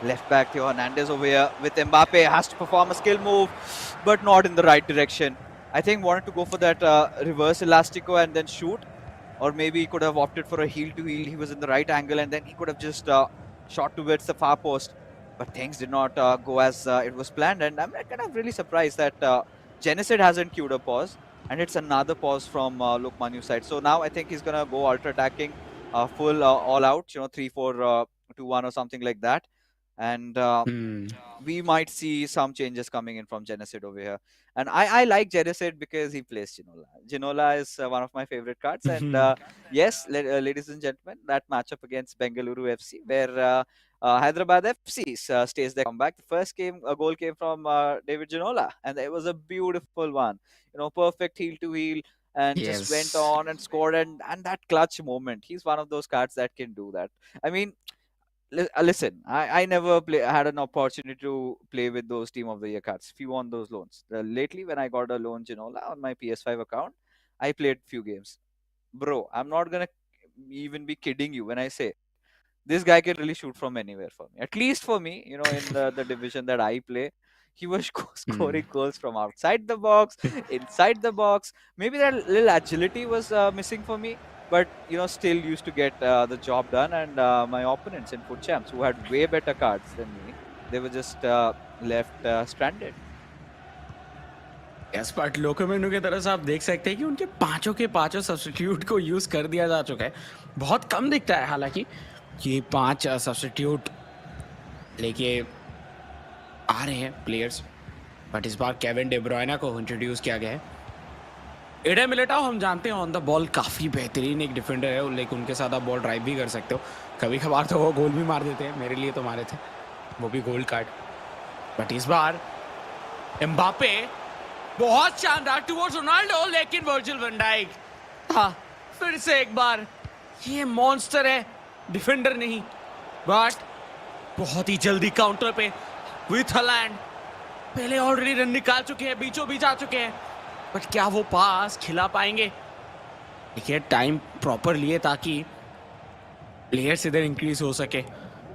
left back Theo Hernandez over here with Mbappe. Has to perform a skill move, but not in the right direction. I think wanted to go for that reverse elastico and then shoot, or maybe he could have opted for a heel to heel. He was in the right angle and then he could have just shot towards the far post. But things did not go as it was planned. And I'm kind of really surprised that Genesid hasn't queued a pause. And it's another pause from Lukmanu's side. So now I think he's going to go ultra attacking, full all out, 3-4, 2-1 or something like that. And we might see some changes coming in from Genesid over here. And I like Genesid because he plays Ginola. Ginola is one of my favorite cards. And yes, ladies and gentlemen, that matchup against Bengaluru FC, where Hyderabad FC stays their comeback. The first game, a goal came from David Ginola, and it was a beautiful one. Perfect heel to heel, and just went Yes. on and scored. And that clutch moment, he's one of those cards that can do that. I mean, listen, I never had an opportunity to play with those Team of the Year cards. Few on those loans. Lately, when I got a loan Ginola on my PS5 account, I played few games. Bro, I'm not gonna even be kidding you when I say this guy can really shoot from anywhere for me. At least for me, in the division that I play, he was scoring goals from outside the box, inside the box. Maybe that little agility was missing for me, but still used to get the job done. And my opponents in foot champs, who had way better cards than me, they were just left stranded. Yes, but लोको मेनू की तरह से आप देख सकते हैं कि उनके पांचों के पांचों सब्स्टिट्यूट को यूज कर दिया जा चुका है। बहुत कम दिखता है हालांकि ये 5 सब्स्टिट्यूट लेके आ रहे हैं प्लेयर्स, बट इस बार केविन डे ब्रुयना को इंट्रोड्यूस किया गया है। एडे मिलिटाओ हम जानते हैं ऑन द बॉल काफ़ी बेहतरीन एक डिफेंडर है, लेकिन उनके साथ आप बॉल ड्राइव भी कर सकते हो। कभी कभार तो वो गोल भी मार देते हैं, मेरे लिए तो मारे थे, वो भी गोल्ड कार्ड। बट इस बार एम्बापे बहुत शानदार टुवर्ड्स रोनाल्डो, लेकिन वर्जिल वैन डाइक, हाँ, फिर से एक बार ये मॉन्स्टर है, डिफेंडर नहीं, बट बहुत ही जल्दी काउंटर पे विथ हॉलैंड। पहले ऑलरेडी रन निकाल चुके हैं, बीचों बीच आ चुके हैं, बट क्या वो पास खिला पाएंगे? देखिए, टाइम प्रॉपर लिए ताकि प्लेयर्स इधर इंक्रीज हो सके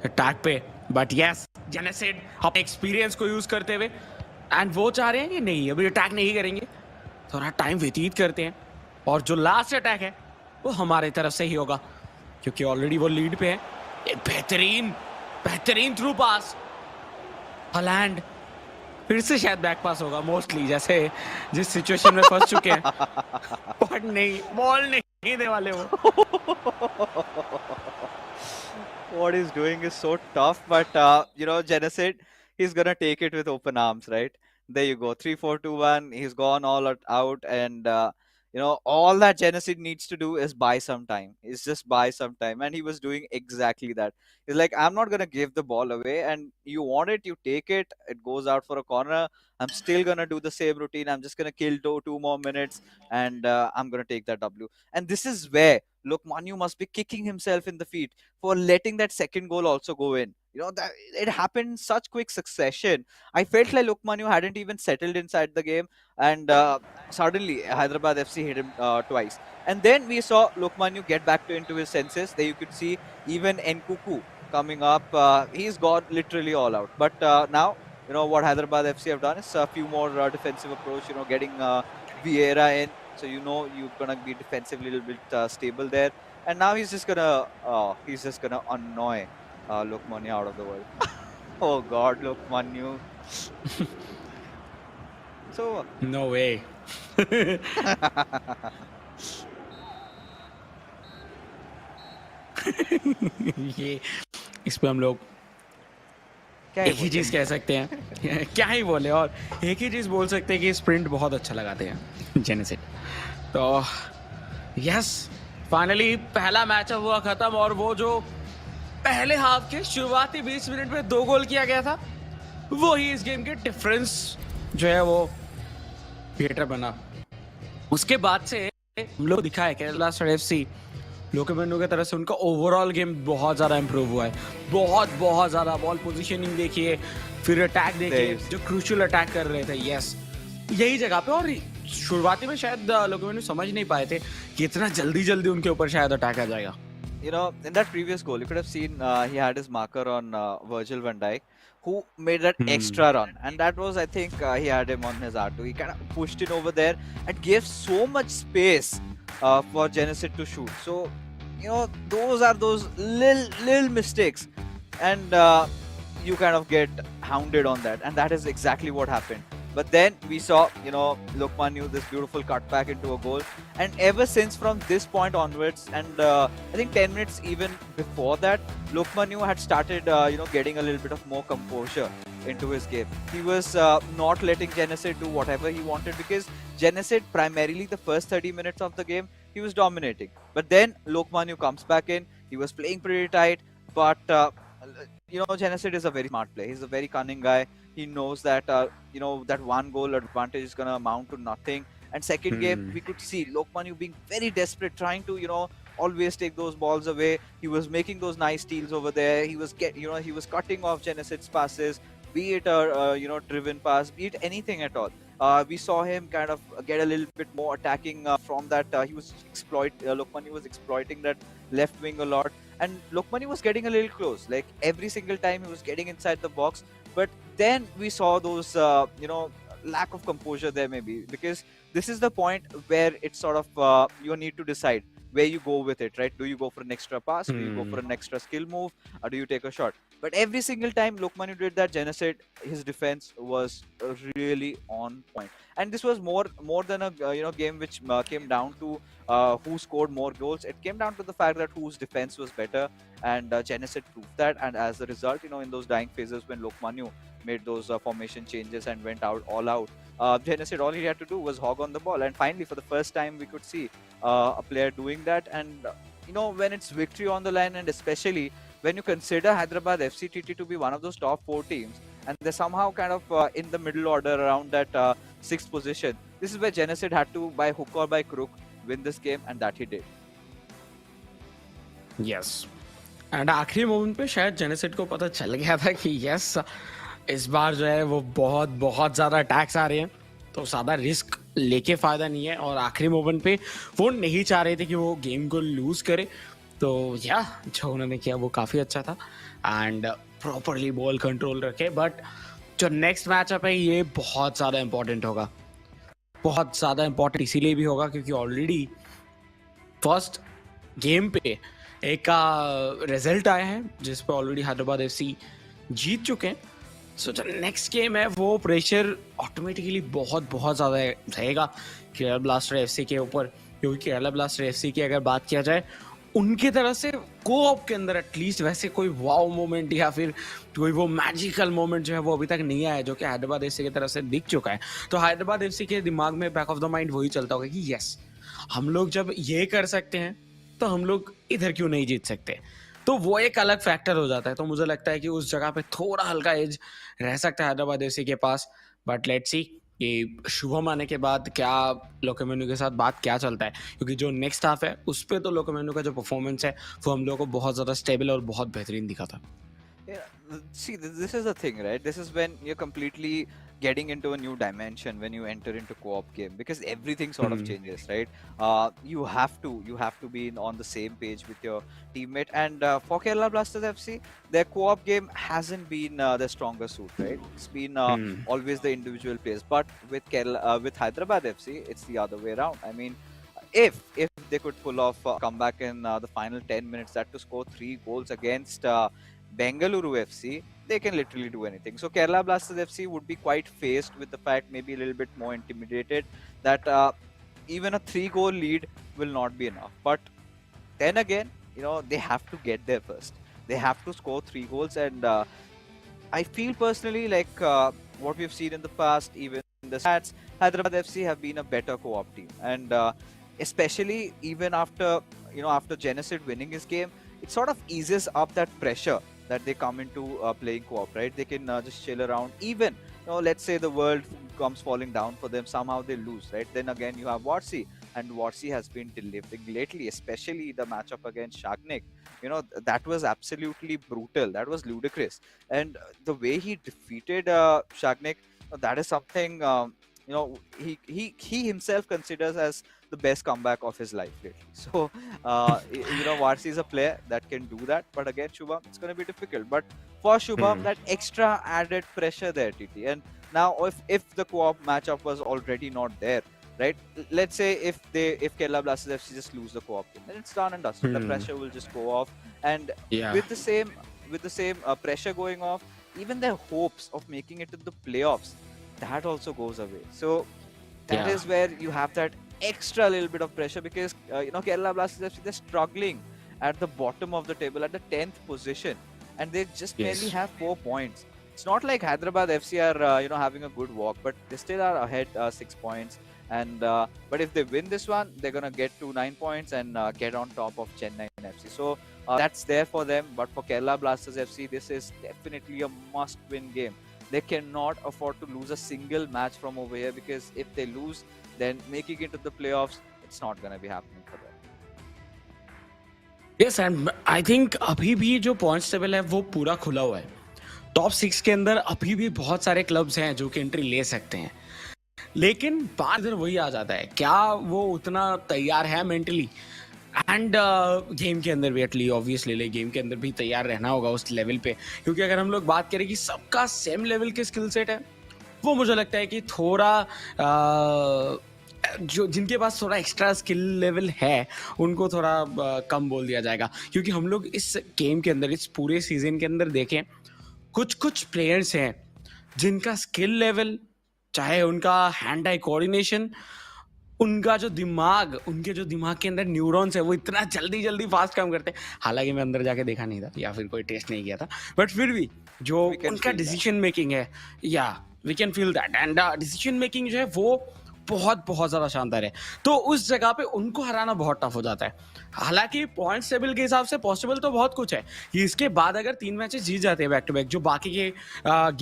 अटैक पे। बट यस, जेनेसिड अपने एक्सपीरियंस को यूज करते हुए, एंड वो चाह रहे हैं कि नहीं, अभी अटैक नहीं करेंगे, थोड़ा टाइम व्यतीत करते हैं, और जो लास्ट अटैक है वो हमारे तरफ से ही होगा, क्योंकि ऑलरेडी वो लीड पे है। एक बेहतरीन थ्रू पास, हॉलैंड फिर से शायद बैक पास होगा मोस्टली, जैसे जिस सिचुएशन में फंस चुके हैं। बट नहीं, बॉल नहीं देने वाले वो। What he's doing is so tough, but Genesid, he's gonna take it with open arms, right? There you go, 3-4-2-1. He's gone all out, and all that Genesid needs to do is buy some time. Is just buy some time, and he was doing exactly that. He's like, I'm not gonna give the ball away, and you want it, you take it. It goes out for a corner. I'm still gonna do the same routine. I'm just gonna kill two more minutes, and I'm gonna take that W. And this is where Lokmanu must be kicking himself in the feet for letting that second goal also go in. That it happened in such quick succession. I felt like Lokmanu hadn't even settled inside the game, and suddenly Hyderabad FC hit him twice. And then we saw Lokmanu get back into his senses. There you could see even Nkuku coming up. He's got literally all out. But now, what Hyderabad FC have done is a few more defensive approach. Getting Vieira in, so you're gonna be defensively a little bit stable there. And now he's just gonna annoy Lokmania out of the world. Oh God, Lokmanyu. So No way. ये इस पे हम लोग क्या ही एक ही बोले. चीज कह सकते हैं. क्या ही बोले, और एक ही चीज बोल सकते हैं कि स्प्रिंट बहुत अच्छा लगाते हैं जेनेसिस. तो यस, फाइनली पहला मैचअप हुआ खत्म, और वो जो पहले हाफ के शुरुआती 20 मिनट में 2 गोल किया गया था, वो ही इस गेम के डिफरेंस जो है वो क्रिएटर बना. उसके बाद से हम लोग दिखा है केरला स्टार एफसी लोकेमेंडो की तरफ से उनका ओवरऑल गेम बहुत ज़्यादा इंप्रूव हुआ है. बहुत बहुत ज़्यादा बॉल पोजीशनिंग देखिए, फिर अटैक There देखिए, you see. जो क्रूशियल अटैक कर रहे थे. यस, यही जगह पे. और शुरुआती में शायद लोकेमेंडो समझ नहीं पाए थे कि इतना जल्दी जल्दी उनके ऊपर शायद अटैक आ जाएगा. You know, in that previous goal, you could have seen he had his marker on Virgil van Dijk, who made that hmm. extra run, and that was, I think, he had him on his R2. He kind of pushed it over there and gave so much space for Genesis to shoot. So, you know, those are those little mistakes, and you kind of get hounded on that, and that is exactly what happened. But then we saw, you know, Lokman this beautiful cutback into a goal, and ever since from this point onwards, and I think 10 minutes even before that, Lokman had started, you know, getting a little bit of more composure into his game. He was not letting Genesis do whatever he wanted, because Genesis primarily the first 30 minutes of the game he was dominating. But then Lokman comes back in. He was playing pretty tight, but you know, Genesis is a very smart player. He's a very cunning guy. He knows that you know, that one goal advantage is gonna amount to nothing. And second game, we could see Lokman being very desperate, trying to, you know, always take those balls away. He was making those nice steals over there. He was he was cutting off Genesis passes, be it a you know, driven pass, be it anything at all. We saw him kind of get a little bit more attacking from that. He was Lokman was exploiting that left wing a lot, and Lokmani was getting a little close. Like every single time he was getting inside the box, but then we saw those you know, lack of composure there, maybe because this is the point where it's sort of you need to decide where you go with it, right? Do you go for an extra pass? Do you go for an extra skill move? Or do you take a shot? But every single time Lokmani did that, Genocide, his defense was really on point. And this was more than a you know, game which came down to who scored more goals. It came down to the fact that whose defense was better, and Genocide proved that. And as a result, you know, in those dying phases when Lokmanu made those formation changes and went out all out, Genocide, all he had to do was hog on the ball. And finally, for the first time, we could see a player doing that. And you know, when it's victory on the line, and especially when you consider Hyderabad FCTT to be one of those top 4 teams, and they're somehow kind of in the middle order around that sixth position, this is where Genocide had to, by hook or by crook, win this game, and that he did. Yes, and आखिरी moment पे शायद genesis को पता चल गया था कि yes, इस बार जो है वो बहुत बहुत ज़्यादा अटैक्स आ रहे हैं, तो ज़्यादा रिस्क लेके फ़ायदा नहीं है. और आखिरी मोमेंट पे वो नहीं चाह रहे थे कि वो गेम को लूज़ करे. तो या जो उन्होंने किया वो काफ़ी अच्छा था, एंड प्रॉपरली बॉल कंट्रोल रखे. बट जो नेक्स्ट मैचअप है ये बहुत ज़्यादा इंपॉर्टेंट होगा. बहुत ज़्यादा इंपॉर्टेंट इसीलिए भी होगा क्योंकि ऑलरेडी फर्स्ट गेम पे एक रिजल्ट आया है जिस पे ऑलरेडी हैदराबाद एफसी जीत चुके हैं. सो जो नेक्स्ट गेम है वो प्रेशर ऑटोमेटिकली बहुत बहुत ज़्यादा रहेगा केरला ब्लास्टर एफसी के ऊपर, क्योंकि केरला ब्लास्टर एफसी की अगर बात किया जाए उनकी तरफ से कोऑप के अंदर एटलीस्ट वैसे कोई वाव मोमेंट या फिर कोई वो मैजिकल मोमेंट जो है वो अभी तक नहीं आया, जो कि हैदराबाद एफसी की तरफ से दिख चुका है. तो हैदराबाद एफसी के दिमाग में बैक ऑफ द माइंड वही चलता होगा कि यस, हम लोग जब ये कर सकते हैं तो हम लोग इधर क्यों नहीं जीत सकते. तो वो एक अलग फैक्टर हो जाता है. तो मुझे लगता है कि उस जगह पे थोड़ा हल्का एज रह सकता है हैदराबाद एफसी के पास. बट लेट्स सी कि शुभम आने के बाद क्या लोकेमेनु के साथ बात क्या चलता है, क्योंकि जो नेक्स्ट हाफ है उस पर तो लोकेमेनु का जो परफॉर्मेंस है वो हम लोग को बहुत ज़्यादा स्टेबल और बहुत बेहतरीन दिखा था. Yeah, see, this is the thing, right? This is when you're completely getting into a new dimension when you enter into co-op game, because everything sort of changes, right? You have to be on the same page with your teammate. And for Kerala Blasters FC, their co-op game hasn't been their stronger suit, right? It's been always the individual plays. But with with Hyderabad FC, it's the other way around. I mean, if they could pull off a comeback in the final 10 minutes, that to score 3 goals against Bengaluru FC, they can literally do anything. So Kerala Blasters FC would be quite faced with the fact, maybe a little bit more intimidated, that even a 3 goal lead will not be enough. But then again, they have to get there first. They have to score 3 goals, and I feel personally like what we've seen in the past, even in the stats, Hyderabad FC have been a better co-op team, and especially even after Genesis winning his game, it sort of eases up that pressure that they come into playing co-op, right? They can just chill around. Even let's say the world comes falling down for them, somehow they lose, right? Then again you have Warsi, and Warsi has been delivering lately, especially the matchup against Shagnik. That was absolutely brutal. That was ludicrous, and the way he defeated Shagnik, that is something he himself considers as the best comeback of his life lately. So Varsi is a player that can do that, but again Shubham, it's going to be difficult. But for Shubham, Hmm. that extra added pressure there, TT. And now if the co-op matchup was already not there, right? Let's say if Kerala Blasters FC just lose the co-op game, then it's done and dusted. The Hmm. pressure will just go off, and Yeah. with the same pressure going off, even their hopes of making it to the playoffs, that also goes away. So that Yeah. is where you have that extra little bit of pressure, because Kerala Blasters FC, they're struggling at the bottom of the table at the 10th position, and they just merely Yes. have 4 points. It's not like Hyderabad FC are having a good walk, but they still are ahead 6 points. And but if they win this one, they're gonna get to 9 points and get on top of Chennai FC. So that's there for them. But for Kerala Blasters FC, this is definitely a must-win game. They cannot afford to lose a single match from over here, because if they lose, then making it to the playoffs, it's not gonna be happening for them. Yes and I think अभी भी जो points table है वो पूरा खुला हुआ है. Top 6 के अंदर अभी भी बहुत सारे क्लब्स हैं जो कि एंट्री ले सकते हैं, लेकिन बात इधर वही आ जाता है, क्या वो उतना तैयार है मेंटली एंड गेम के अंदर भी एटली ऑब्वियसली गेम के अंदर भी तैयार रहना होगा उस लेवल पे, क्योंकि अगर हम लोग बात करें कि सबका सेम लेवल के स्किल सेट है, वो मुझे लगता है कि थोड़ा जो जिनके पास थोड़ा एक्स्ट्रा स्किल लेवल है उनको थोड़ा कम बोल दिया जाएगा, क्योंकि हम लोग इस गेम के अंदर इस पूरे सीजन के अंदर देखें, कुछ कुछ प्लेयर्स हैं जिनका स्किल लेवल, चाहे उनका हैंड आई कोऑर्डिनेशन, उनका जो दिमाग, उनके जो दिमाग के अंदर न्यूरॉन्स है वो इतना जल्दी जल्दी फास्ट काम करते हैं. हालांकि मैं अंदर जाके देखा नहीं था या फिर कोई टेस्ट नहीं किया था, बट फिर भी जो We can उनका feel that. डिसीजन मेकिंग है, या we can feel that and decision making जो है वो बहुत बहुत ज़्यादा शानदार है. तो उस जगह पे उनको हराना बहुत टफ हो जाता है. हालांकि पॉइंट टेबल के हिसाब से पॉसिबल तो बहुत कुछ है कि इसके बाद अगर 3 मैचेस जीत जाते हैं बैक टू बैक, जो बाकी के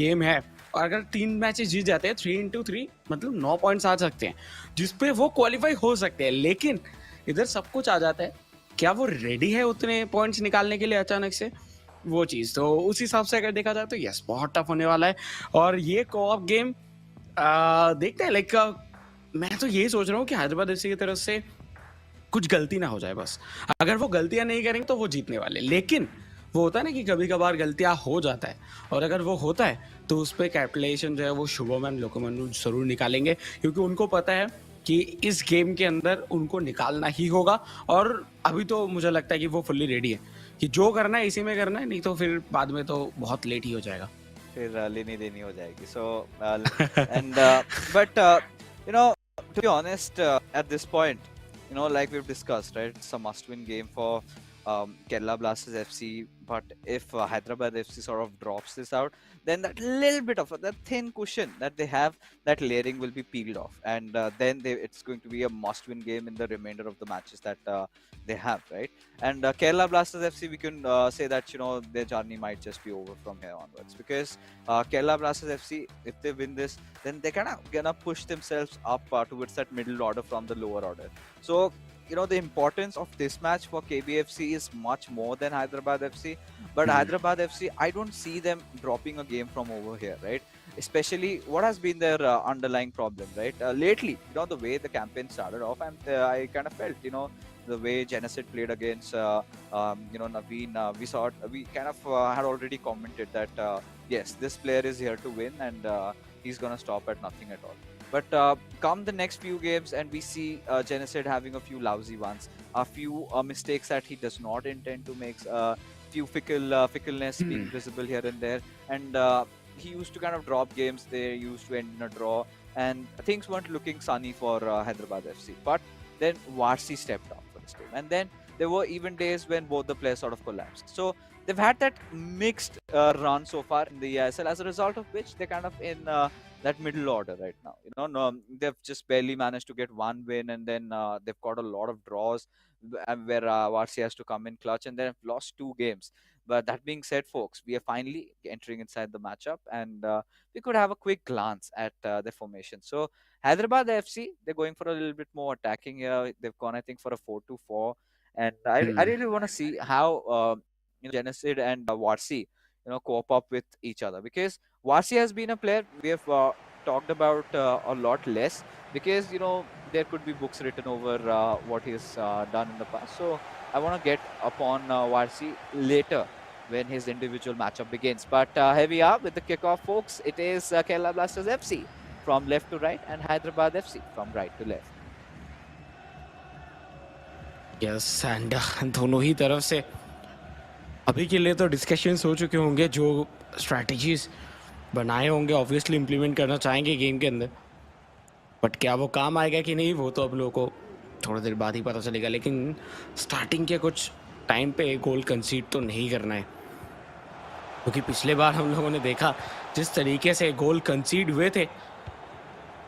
गेम है, और अगर 3 मैचेस जीत जाते हैं 3 into 3 मतलब 9 पॉइंट्स आ सकते हैं, जिसपे वो क्वालिफाई हो सकते हैं. लेकिन इधर सब कुछ आ जाता है, क्या वो रेडी है उतने पॉइंट्स निकालने के लिए अचानक से, वो चीज़ तो उस हिसाब से अगर देखा जाए तो यस बहुत टफ होने वाला है. और ये कोऑप गेम देखते हैं, लाइक मैं तो यही सोच रहा हूँ कि हैदराबाद एफसी की तरफ से कुछ गलती ना हो जाए बस. अगर वो गलतियां नहीं करेंगे तो वो जीतने वाले, लेकिन वो होता है ना कि कभी कभार गलतियां हो जाता है, और अगर वो होता है तो उस पर कैपिटलाइजेशन जो है वो शुभम एंड लोकमनु जरूर निकालेंगे, क्योंकि उनको पता है कि इस गेम के अंदर उनको निकालना ही होगा. और अभी तो मुझे लगता है कि वो फुल्ली रेडी है कि जो करना है इसी में करना है, नहीं तो फिर बाद में तो बहुत लेट ही हो जाएगा. फिर लेनी देनी हो जाएगी. So and but to be honest, at this point, like we've discussed, right, it's a must-win game for Kerala Blasters FC. But if Hyderabad FC sort of drops this out, then that little bit of that thin cushion that they have, that layering will be peeled off, and then it's going to be a must-win game in the remainder of the matches that they have, right? And Kerala Blasters FC, we can say that their journey might just be over from here onwards, because Kerala Blasters FC, if they win this, then they're kind of gonna push themselves up towards that middle order from the lower order. So the importance of this match for KBFC is much more than Hyderabad FC. But Hyderabad FC, I don't see them dropping a game from over here, right? Especially what has been their underlying problem, right? Lately, the way the campaign started off, and I kind of felt, the way Genesis played against, Naveen, we kind of had already commented that, yes, this player is here to win, and he's going to stop at nothing at all. But come the next few games, and we see Genesis having a few lousy ones, a few mistakes that he does not intend to make. few fickleness being visible here and there, and he used to kind of drop games. They used to end in a draw, and things weren't looking sunny for Hyderabad FC. But then Varsi stepped up for this game, and then there were even days when both the players sort of collapsed. So they've had that mixed run so far in the eISL, as a result of which they're kind of in that middle order right now. You know, no, they've just barely managed to get one win, and then they've got a lot of draws where Varsi has to come in clutch, and they've lost two games. But that being said, folks, we are finally entering inside the matchup, and we could have a quick glance at the formation. So Hyderabad FC, they're going for a little bit more attacking here. They've gone, I think, for a 4-2-4, and I really want to see how Genesid and Varsi, cope up with each other, because Varsi has been a player we have talked about a lot less, because there could be books written over what he's done in the past. So I want to get upon Varsi later when his individual matchup begins. But here we are with the kickoff, folks. It is Kerala Blasters FC from left to right and Hyderabad FC from right to left. Yes and दोनों ही तरफ से अभी के लिए तो discussions हो चुके होंगे, जो स्ट्रैटेजीज बनाए होंगे ऑब्वियसली इम्प्लीमेंट करना चाहेंगे गेम के अंदर, बट क्या वो काम आएगा कि नहीं वो तो अब लोगों को थोड़ी देर बाद ही पता चलेगा. लेकिन स्टार्टिंग के कुछ टाइम पे गोल कंसीड तो नहीं करना है, क्योंकि पिछले बार हम लोगों ने देखा जिस तरीके से गोल कंसीड हुए थे,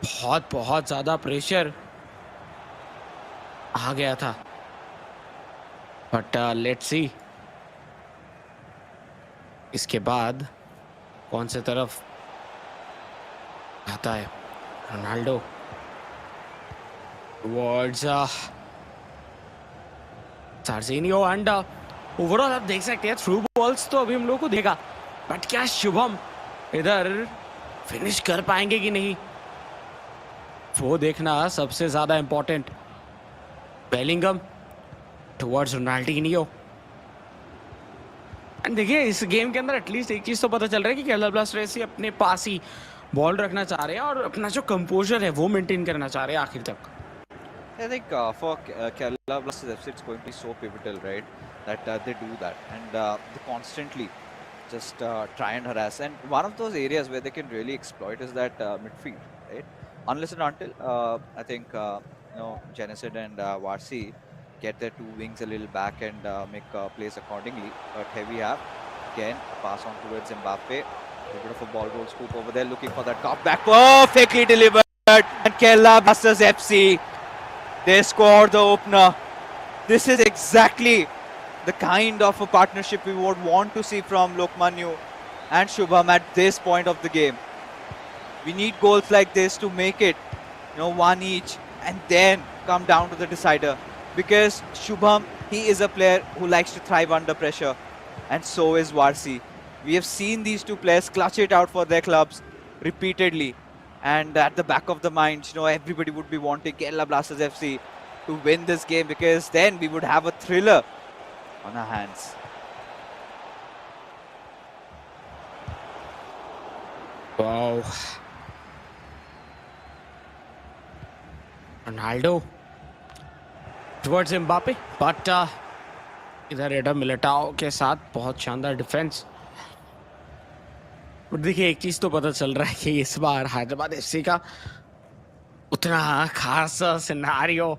बहुत बहुत ज़्यादा प्रेशर आ गया था. बट लेट्स सी इसके बाद कौन से तरफ आता है. रोनाल्डो टुवर्ड्स सार्जिनियो एंड ओवरऑल आप देख सकते हैं थ्रू बॉल्स तो अभी हम लोग को देगा, बट क्या शुभम इधर फिनिश कर पाएंगे कि नहीं वो देखना सबसे ज्यादा important. Bellingham towards Ronaldinho, and देखिए इस गेम के अंदर एटलीस्ट एक चीज तो पता चल रहा है कि केरला ब्लास्टर्स अपने पास ही बॉल रखना चाह रहे हैं और अपना जो कंपोजर है वो मेंटेन करना चाह रहे हैं आखिर तक. I think for Kerala Blasters FC, it's going to be so pivotal, right? That they do that, and they constantly just try and harass. And one of those areas where they can really exploit is that midfield, right? Unless and until I think Genesid and Varsi get their two wings a little back and make plays accordingly. But here we have again a pass on towards Mbappe. A bit of a ball roll scoop over there, looking for that top back, perfectly delivered. And Kerala Blasters FC, they scored the opener. This is exactly the kind of a partnership we would want to see from Lokmanyu and Shubham at this point of the game. We need goals like this to make it, one each, and then come down to the decider. Because Shubham, he is a player who likes to thrive under pressure, and so is Varsi. We have seen these two players clutch it out for their clubs repeatedly. And at the back of the mind, everybody would be wanting Kerala Blasters FC to win this game, because then we would have a thriller on our hands. Wow. Ronaldo towards Mbappe, but इधर Adam Militão के साथ बहुत शानदार defence. But देखिए एक चीज तो पता चल रहा है कि इस बार हैदराबाद एफसी का उतना खास सिनेरियो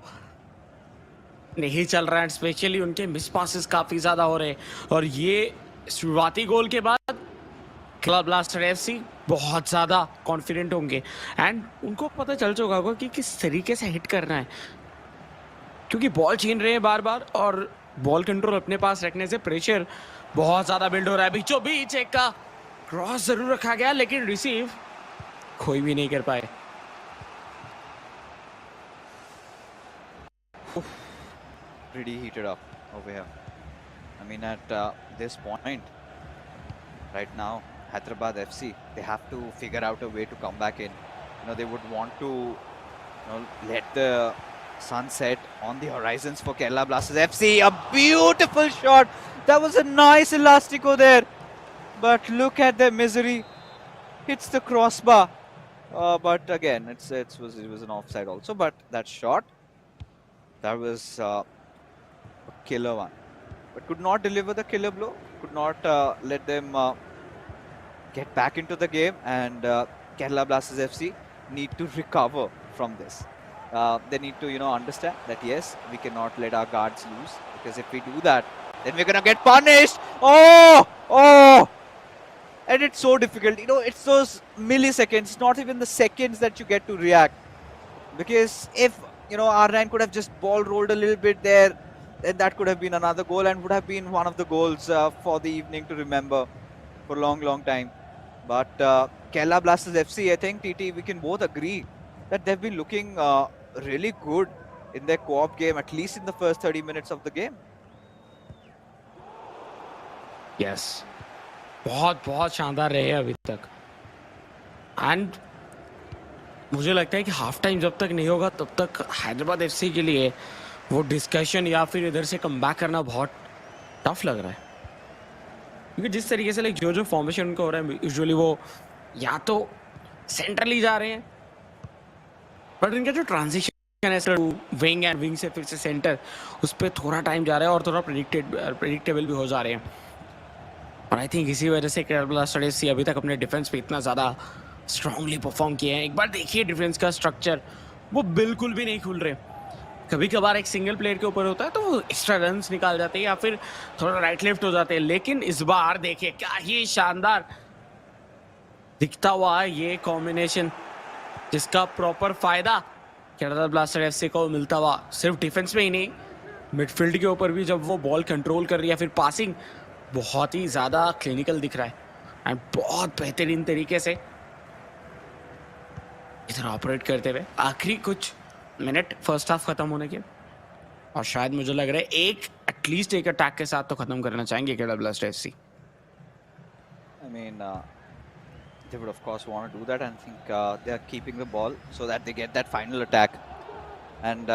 नहीं चल रहा है, स्पेशली उनके मिस पासेस काफी ज्यादा हो रहे हैं. और ये शुरुआती गोल के बाद केरला ब्लास्टर एफसी बहुत ज्यादा कॉन्फिडेंट होंगे, एंड उनको पता चल चुका होगा कि किस तरीके से हिट करना है, क्योंकि बॉल छीन रहे हैं बार बार और बॉल कंट्रोल अपने पास रखने से प्रेशर बहुत ज्यादा बिल्ड हो रहा है. बीचों बीच एक का क्रॉस जरूर रखा गया, लेकिन रिसीव कोई भी नहीं कर पाए. Pretty heated up over here. I mean, at this point, right now, Hyderabad FC, they have to figure out a way to come back in. They would want to let the sun set on the horizons for Kerala Blasters FC. A beautiful shot. That was a nice elastico there. But look at their misery. Hits the crossbar. But again, it was an offside also. But that shot, that was a killer one. But could not deliver the killer blow. could not let them get back into the game, and Kerala Blasters FC need to recover from this. They need to, understand that yes, we cannot let our guards loose, because if we do that, then we're gonna get punished. Oh! And it's so difficult. It's those milliseconds, not even the seconds that you get to react. Because if, R9 could have just ball rolled a little bit there, then that could have been another goal and would have been one of the goals for the evening to remember for a long, long time. But Kerala Blasters FC, I think, TT, we can both agree that they've been looking really good in their co-op game, at least in the first 30 minutes of the game. Yes. बहुत बहुत शानदार रहे हैं अभी तक. And मुझे लगता है कि हाफ टाइम जब तक नहीं होगा तब तक हैदराबाद एफसी के लिए वो डिस्कशन या फिर इधर से कम बैक करना बहुत टफ लग रहा है, क्योंकि जिस तरीके से जो फॉर्मेशन उनका हो रहा है, यूजुअली वो या तो सेंट्रली जा रहे हैं, बट इनका जो ट्रांजिशन है विंग एंड विंग से फिर से सेंटर, उस पर थोड़ा टाइम जा रहा है और थोड़ा प्रेडिक्टेबल भी हो जा रहे हैं. और आई थिंक इसी वजह से केरला ब्लास्टर्स एफसी अभी तक अपने डिफेंस पे इतना ज़्यादा स्ट्रांगली परफॉर्म किए हैं. एक बार देखिए डिफेंस का स्ट्रक्चर, वो बिल्कुल भी नहीं खुल रहे. कभी कभार एक सिंगल प्लेयर के ऊपर होता है तो वो एक्स्ट्रा रन्स निकाल जाते हैं या फिर थोड़ा राइट लेफ्ट हो जाते हैं, लेकिन इस बार देखिए क्या ही शानदार दिखता हुआ है ये कॉम्बिनेशन, जिसका प्रॉपर फायदा केरला ब्लास्टर्स एफसी को मिलता हुआ सिर्फ डिफेंस में ही नहीं, मिडफील्ड के ऊपर भी. जब वो बॉल कंट्रोल कर रही है, फिर पासिंग बहुत ही ज़्यादा क्लिनिकल दिख रहा है एंड बहुत बेहतरीन तरीके से इधर ऑपरेट करते हुए. आखिरी कुछ मिनट फर्स्ट हाफ खत्म होने के, और शायद मुझे लग रहा है एटलीस्ट एक अटैक के साथ तो खत्म करना चाहेंगे Kerala blasters FC. I mean, they would of course want to do that, and think they are keeping the ball so that they get that final attack. And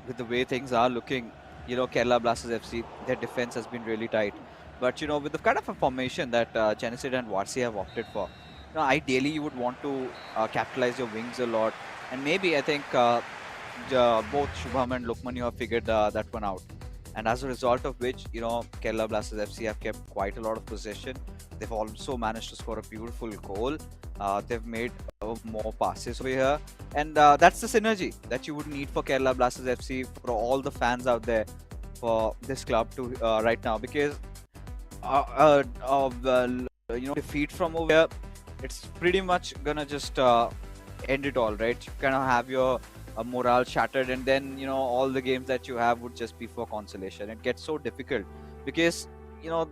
with the way things are looking, Kerala Blasters FC, their defense has been really tight. But with the kind of a formation that Genesis and Varsi have opted for, ideally you would want to capitalize your wings a lot. And maybe I think both Shubham and Lukman, you have figured that one out. And as a result of which, Kerala Blasters FC have kept quite a lot of possession. They've also managed to score a beautiful goal. They've made more passes over here. And that's the synergy that you would need for Kerala Blasters FC, for all the fans out there, for this club to right now. Because defeat from over here, it's pretty much gonna just end it all, right? You kind of have your morale shattered, and then all the games that you have would just be for consolation. It gets so difficult because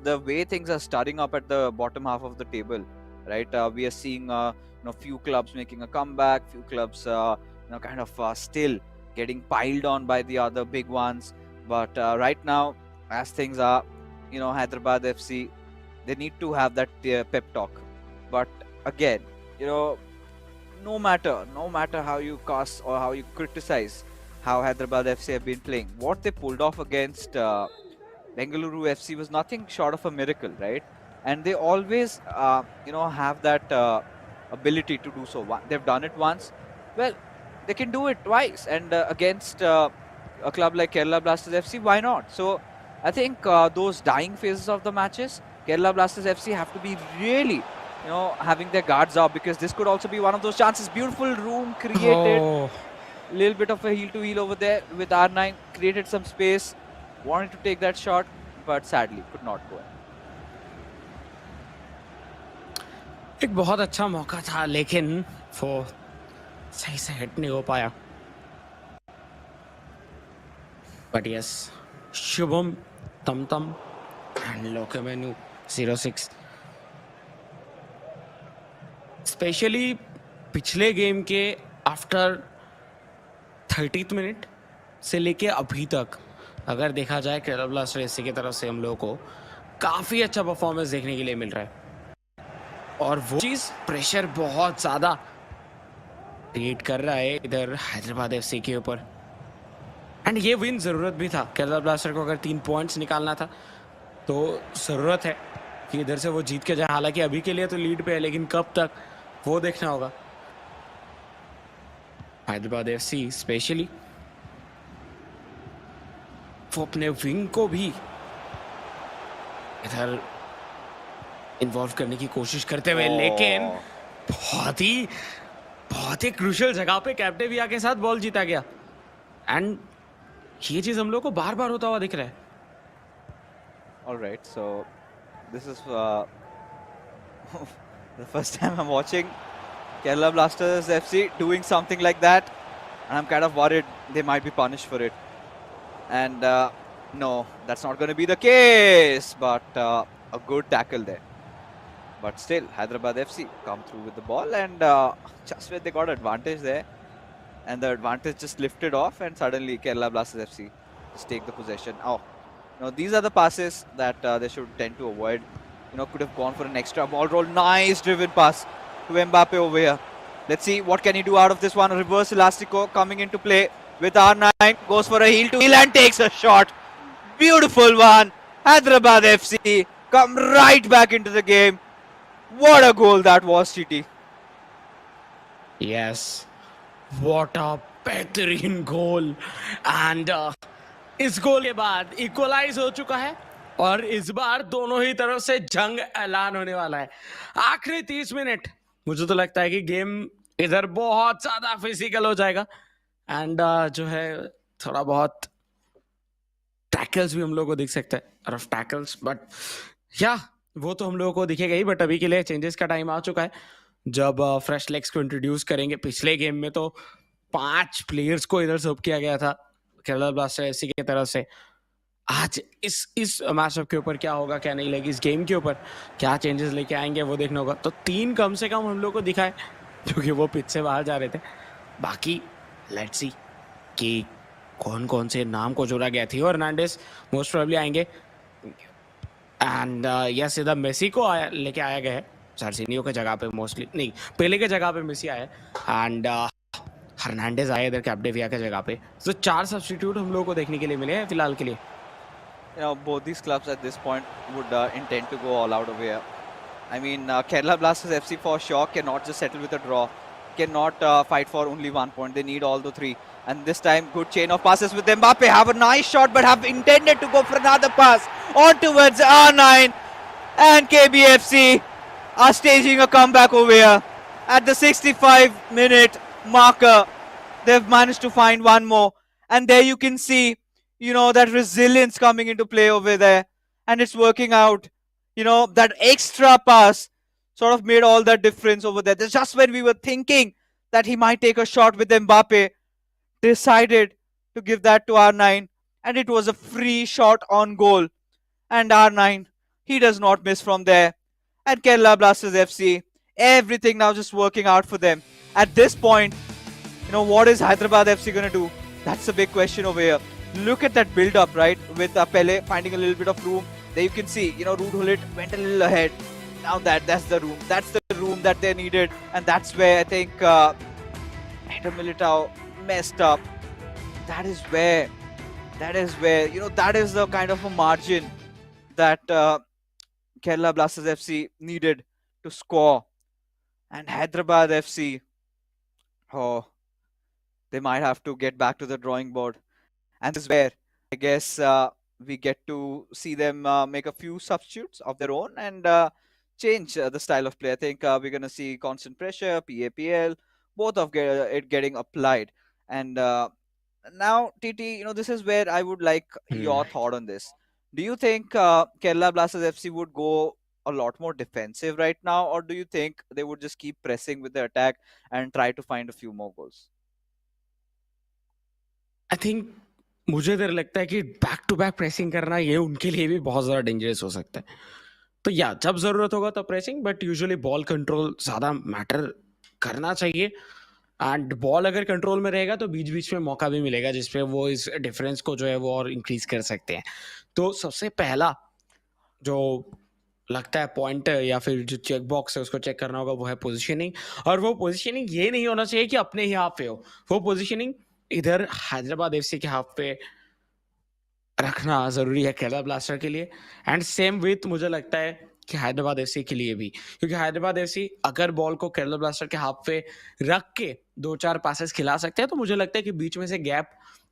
the way things are starting up at the bottom half of the table, right? We are seeing few clubs making a comeback, few clubs kind of still getting piled on by the other big ones. But right now, as things are, Hyderabad FC, they need to have that pep talk. But again, no matter how you cast or how you criticize how Hyderabad FC have been playing, what they pulled off against Bengaluru FC was nothing short of a miracle, right? And they always, have that ability to do so. They've done it once, well, they can do it twice. And against a club like Kerala Blasters FC, why not? So I think those dying phases of the matches, Kerala Blasters FC have to be really having their guards up, because this could also be one of those chances. Beautiful room created. Little bit of a heel to heel over there with R9. Created some space. Wanted to take that shot, but sadly could not go in. एक बहुत अच्छा मौका था, लेकिन वो सही से hit नहीं हो पाया. But yes, Shubham, Tamtam and Lokemenu 06. Specially पिछले गेम के आफ्टर 30th मिनट से लेके अभी तक अगर देखा जाए, केरला ब्लास्टर्स एफसी की तरफ से हम लोगों को काफ़ी अच्छा परफॉर्मेंस देखने के लिए मिल रहा है. और वो चीज़ प्रेशर बहुत ज़्यादा क्रिएट कर रहा है इधर हैदराबाद एफसी के ऊपर. एंड ये विन ज़रूरत भी था. केरला ब्लास्टर को अगर 3 पॉइंट्स निकालना था तो ज़रूरत है कि इधर से वो जीत के जाए. हालांकि अभी के लिए तो लीड पे है, लेकिन कब तक वो देखना होगा. हैदराबाद एफसी स्पेशली वो अपने विंग को भी इधर इन्वॉल्व करने की कोशिश करते हुए, लेकिन Oh, बहुत ही बहुत ही क्रूशियल जगह पे कैप्टेविया के साथ बॉल जीता गया। एंड ये चीज हम लोग को बार बार होता हुआ दिख रहा है। all right. So this is the first time I'm watching Kerala Blasters FC doing something like that, and I'm kind of worried they might be punished for it. And no, that's not going to be the case. But a good tackle there. But still, Hyderabad FC come through with the ball, and just when they got advantage there, and the advantage just lifted off, and suddenly Kerala Blasters FC just take the possession. Oh, these are the passes that they should tend to avoid. Could have gone for an extra ball roll. Nice driven pass to Mbappe over here. Let's see what can he do out of this one. A reverse elastico coming into play with R9. Goes for a heel to heel and takes a shot. Beautiful one. Hyderabad FC come right back into the game. What a goal that was, TT. Yes, what a बेहतरीन गोल। And इस गोल के बाद equalise हो चुका है और इस बार दोनों ही तरफ से जंग ऐलान होने वाला है। आखिरी 30 मिनट मुझे तो लगता है कि गेम इधर बहुत ज्यादा फिजिकल हो जाएगा। एंड जो है थोड़ा बहुत टैकल्स भी हम लोग को दिख सकता है, रफ टैकल्स, बट या वो तो हम लोगों को दिखेगा ही। बट अभी के लिए चेंजेस का टाइम आ चुका है जब फ्रेश लेग्स को इंट्रोड्यूस करेंगे। पिछले गेम में तो 5 प्लेयर्स को इधर सब किया गया था केरला ब्लास्टर एफसी की तरफ से। आज इस मैचअप के ऊपर क्या होगा क्या नहीं, लगी इस गेम के ऊपर क्या चेंजेस लेके आएंगे वो देखना होगा। तो 3 कम से कम हम लोग को दिखा है क्योंकि वो पिच से बाहर जा रहे थे। बाकी लेट्स सी कि कौन कौन से नाम को जोड़ा गया थी। और हर्नांडेस मोस्ट प्रोबेबली आएंगे। एंड यस, इधर मेसी को लेके आया गया है जार्सिनियो के जगह पे, मोस्टली नहीं पेले के जगह पे मेसी आया है। एंड हर्नांडेज आया इधर कैप्टेविया के जगह पे। तो 4 सब्स्टिट्यूट हम लोगों को देखने के लिए मिले हैं फिलहाल के लिए। Both these clubs at this point would intend to go all out over here. I mean, Kerala Blasters FC for sure cannot just settle with a draw, cannot fight for only 1 point. They need all the 3. And this time, good chain of passes with Mbappe. Have a nice shot, but have intended to go for another pass on towards R9. And KBFC are staging a comeback over here. At the 65-minute marker, they've managed to find one more. And there you can see, that resilience coming into play over there. And it's working out. That extra pass sort of made all that difference over there. That's just when we were thinking that he might take a shot with Mbappe, decided to give that to R9, and it was a free shot on goal. And R9, he does not miss from there. And Kerala Blasters FC, everything now just working out for them. At this point, what is Hyderabad FC going to do? That's the big question over here. Look at that build-up, right? With Pele finding a little bit of room. There you can see, Ruud Gullit went a little ahead. Now that's the room. That's the room that they needed. And that's where I think Eder Militao messed up. That is where, that is the kind of a margin that Kerala Blasters FC needed to score. And Hyderabad FC, oh, they might have to get back to the drawing board. And this is where I guess we get to see them make a few substitutes of their own and change the style of play. I think we're going to see constant pressure, PAPL, both of it getting applied. And now, TT, this is where I would like your thought on this. Do you think Kerala Blasters FC would go a lot more defensive right now, or do you think they would just keep pressing with the attack and try to find a few more goals? I think मुझे इधर लगता है कि back to back pressing करना ये उनके लिए भी बहुत ज़्यादा डेंजरस हो सकता है। तो या जब ज़रूरत होगा तब pressing, but usually ball control ज़्यादा मैटर करना चाहिए। एंड बॉल अगर कंट्रोल में रहेगा तो बीच बीच में मौका भी मिलेगा जिसपे वो इस डिफरेंस को जो है वो और इंक्रीज कर सकते हैं। तो सबसे पहला जो लगता है पॉइंट या फिर जो चेक बॉक्स है उसको चेक करना होगा वो है पोजीशनिंग। और वो पोजीशनिंग ये नहीं होना चाहिए कि अपने ही हाफ पे हो, वो पोजीशनिंग इधर हैदराबाद एफसी के हाफ पे रखना जरूरी है केरला ब्लास्टर के लिए। एंड सेम विथ मुझे लगता है कि हैदराबाद एफसी के लिए भी, क्योंकि हैदराबाद एफसी अगर बॉल को केरला ब्लास्टर के हाफ पे रख के 2-4 पासेस खिला सकते हैं तो मुझे लगता है कि बीच में से गैप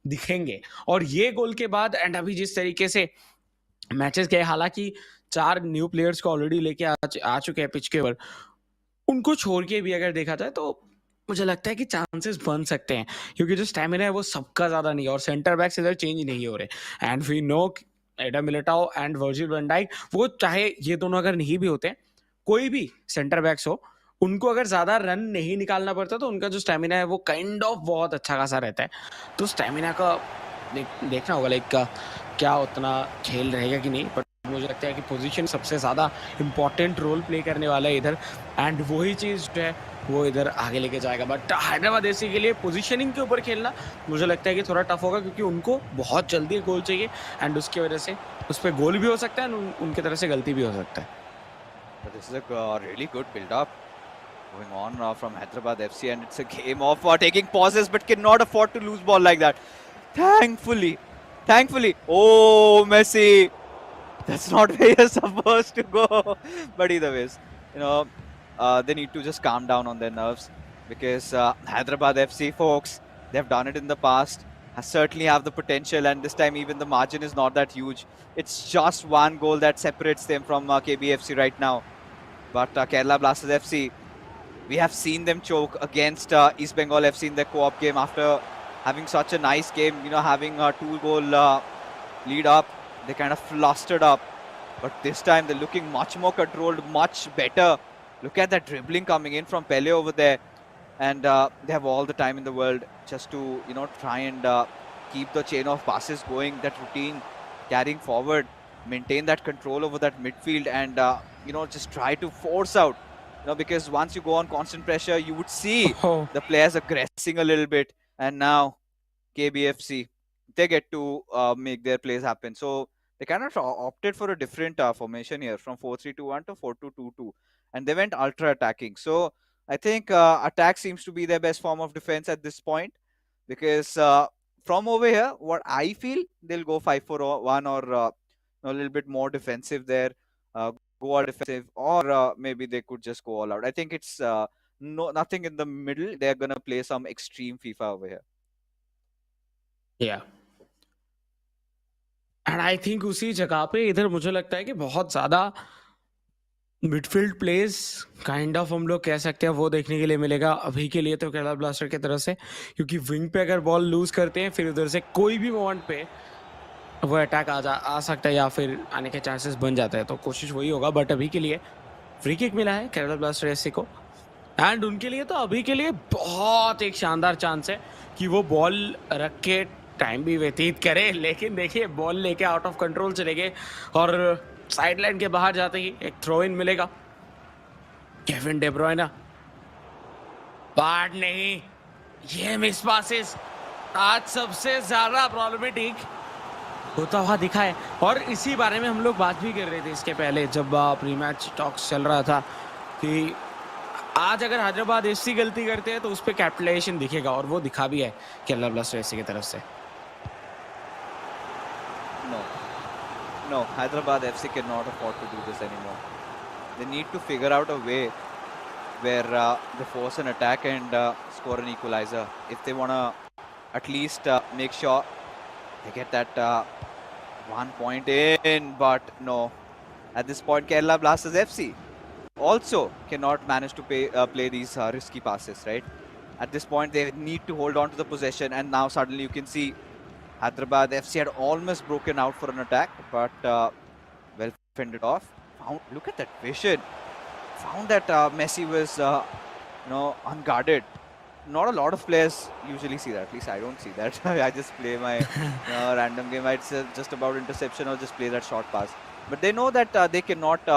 दिखेंगे। और ये गोल के बाद एंड अभी जिस तरीके से मैचेस गए, हालांकि 4 न्यू प्लेयर्स को ऑलरेडी लेके आ चुके हैं पिच के ऊपर। उनको छोड़ के भी अगर देखा जाए तो मुझे लगता है कि चांसेस बन सकते हैं, क्योंकि जो स्टैमिना है वो सबका ज़्यादा नहीं है और सेंटर बैक्स इधर चेंज नहीं हो रहे। And we know Adam Militao and Virgil van Dijk, वो चाहे ये दोनों अगर नहीं भी होते, कोई भी सेंटर बैक्स हो, उनको अगर ज़्यादा रन नहीं निकालना पड़ता तो उनका जो स्टैमिना है वो काइंड ऑफ बहुत अच्छा खासा रहता है। तो स्टैमिना का देखना होगा, लाइक क्या उतना खेल रहेगा कि नहीं, बट मुझे लगता है कि पोजीशन सबसे ज़्यादा इंपॉर्टेंट रोल प्ले करने वाला है इधर, एंड वही चीज़ जो है वो इधर आगे लेके जाएगा। बट हैदराबाद एफसी के लिए पोजीशनिंग के ऊपर खेलना मुझे लगता है कि थोड़ा टफ होगा, क्योंकि उनको बहुत जल्दी गोल चाहिए एंड उसकी वजह से उस पर गोल भी हो सकता है और उनकी तरफ से गलती भी हो सकता है। But this is a really good build-up going on from Hyderabad FC, and it's a game of taking pauses, but cannot afford to lose ball like that. Thankfully, oh Messi, that's not where you're supposed to go. But either ways, you know, they need to just calm down on their nerves, because Hyderabad FC folks, they've done it in the past, certainly have the potential, and this time even the margin is not that huge. It's just one goal that separates them from KBFC right now. But Kerala Blasters FC, we have seen them choke against East Bengal FC in their co-op game after having such a nice game, having a 2-goal lead up. They kind of flustered up. But this time they're looking much more controlled, much better. Look at that dribbling coming in from Pele over there. And they have all the time in the world just to, try and keep the chain of passes going, that routine carrying forward, maintain that control over that midfield, and, just try to force out. Because once you go on constant pressure, you would see the players aggressing a little bit. And now KBFC, they get to make their plays happen. So they kind of opted for a different formation here, from 4-3-2-1 to 4-2-2-2. And they went ultra attacking. So I think attack seems to be their best form of defense at this point, because from over here, what I feel, they'll go 5-4-1, or a little bit more defensive there, go all defensive, or maybe they could just go all out. I think it's nothing in the middle. They're going to play some extreme FIFA over here. Yeah. And I think उसी जगह पे इधर मुझे लगता है कि बहुत ज़्यादा मिडफील्ड प्लेस काइंड ऑफ हम लोग कह सकते हैं वो देखने के लिए मिलेगा अभी के लिए तो केरला ब्लास्टर की तरफ से, क्योंकि विंग पे अगर बॉल लूज करते हैं फिर उधर से कोई भी मोमेंट पे वो अटैक आ सकता है या फिर आने के चांसेस बन जाते हैं, तो कोशिश वही होगा। बट अभी के लिए फ्री किक मिला है केरला ब्लास्टर एससी को, एंड उनके लिए तो अभी के लिए बहुत एक शानदार चांस है कि वो बॉल रख के टाइम भी व्यतीत करे। लेकिन देखिए बॉल लेके आउट ऑफ कंट्रोल चले गए और साइड लाइन के बाहर जाते ही एक थ्रो इन मिलेगा केविन डे ब्रुयना। बट नहीं, ये मिस पासेस आज सबसे ज्यादा प्रॉब्लमेटिक होता हुआ दिखा है, और इसी बारे में हम लोग बात भी कर रहे थे इसके पहले जब प्री मैच टॉक्स चल रहा था कि आज अगर हैदराबाद एफसी गलती करते हैं तो उस पर कैपिटलाइजेशन दिखेगा, और वो दिखा भी है केरला ब्लास्टर एफसी की तरफ से। No, Hyderabad FC cannot afford to do this anymore. They need to figure out a way where they force an attack and score an equalizer if they want to at least make sure they get that 1 point in. But no, at this point Kerala Blasters FC also cannot manage to play these risky passes, right? At this point they need to hold on to the possession, and now suddenly you can see Hyderabad FC had almost broken out for an attack, but well fended off. Look at that vision. Found that Messi was unguarded. Not a lot of players usually see that. At least I don't see that. I just play my random game. It's just about interception or just play that short pass. But they know that they cannot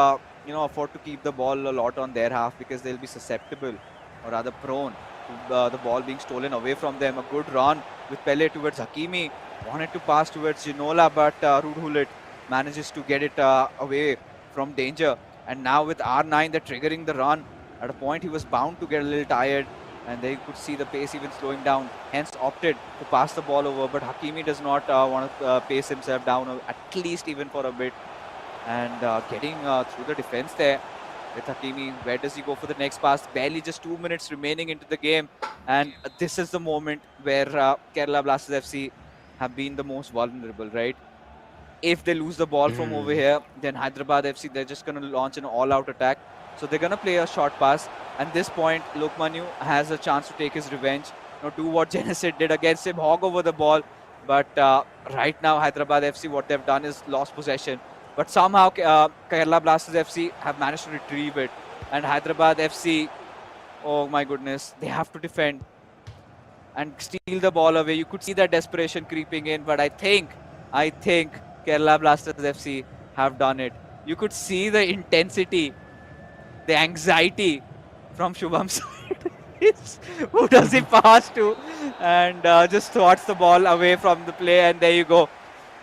afford to keep the ball a lot on their half, because they'll be susceptible, or rather prone, to the ball being stolen away from them. A good run with Pele towards Hakimi. Wanted to pass towards Ginola, but Ruud Gullit manages to get it away from danger. And now with R9, they're triggering the run. At a point, he was bound to get a little tired, and they could see the pace even slowing down. Hence, opted to pass the ball over. But Hakimi does not want to pace himself down, at least even for a bit. And getting through the defense there with Hakimi. Where does he go for the next pass? Barely just 2 minutes remaining into the game. And this is the moment where Kerala Blasters FC have been the most vulnerable, right? If they lose the ball from over here, then Hyderabad FC, they're just going to launch an all-out attack. So they're going to play a short pass. At this point, Lokmanu has a chance to take his revenge. Do what Genesis did against him, hog over the ball. But right now, Hyderabad FC, what they've done is lost possession. But somehow, Kerala Blasters FC have managed to retrieve it. And Hyderabad FC, oh my goodness, they have to defend and steal the ball away. You could see that desperation creeping in, but I think Kerala Blasters FC have done it. You could see the intensity, the anxiety from Shubham's side. Who does he pass to? And just swats the ball away from the play, and there you go.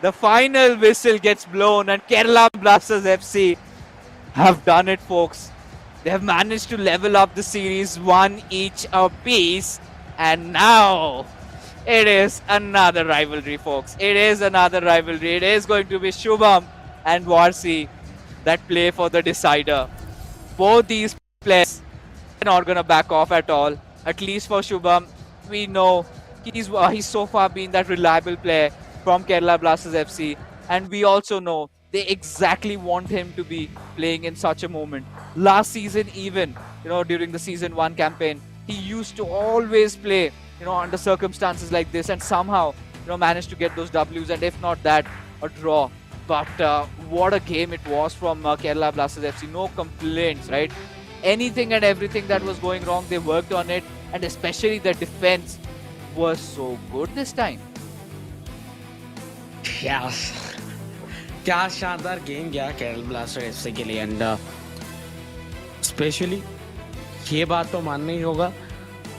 The final whistle gets blown, and Kerala Blasters FC have done it, folks. They have managed to level up the series, one each apiece, and now it is another rivalry, folks. It is another rivalry. It is going to be Shubham and Varsi that play for the decider. Both these players are not going to back off at all. At least for Shubham, we know he's so far been that reliable player from Kerala Blasters FC. And we also know they exactly want him to be playing in such a moment. Last season even, during the season 1 campaign, he used to always play, under circumstances like this, and somehow, managed to get those Ws, and if not that, a draw. But what a game it was from Kerala Blasters FC. No complaints, right? Anything and everything that was going wrong, they worked on it, and especially the defense was so good this time. Yes. क्या शानदार game गया Kerala Blaster FC के लिए and specially ये बात तो मानना ही होगा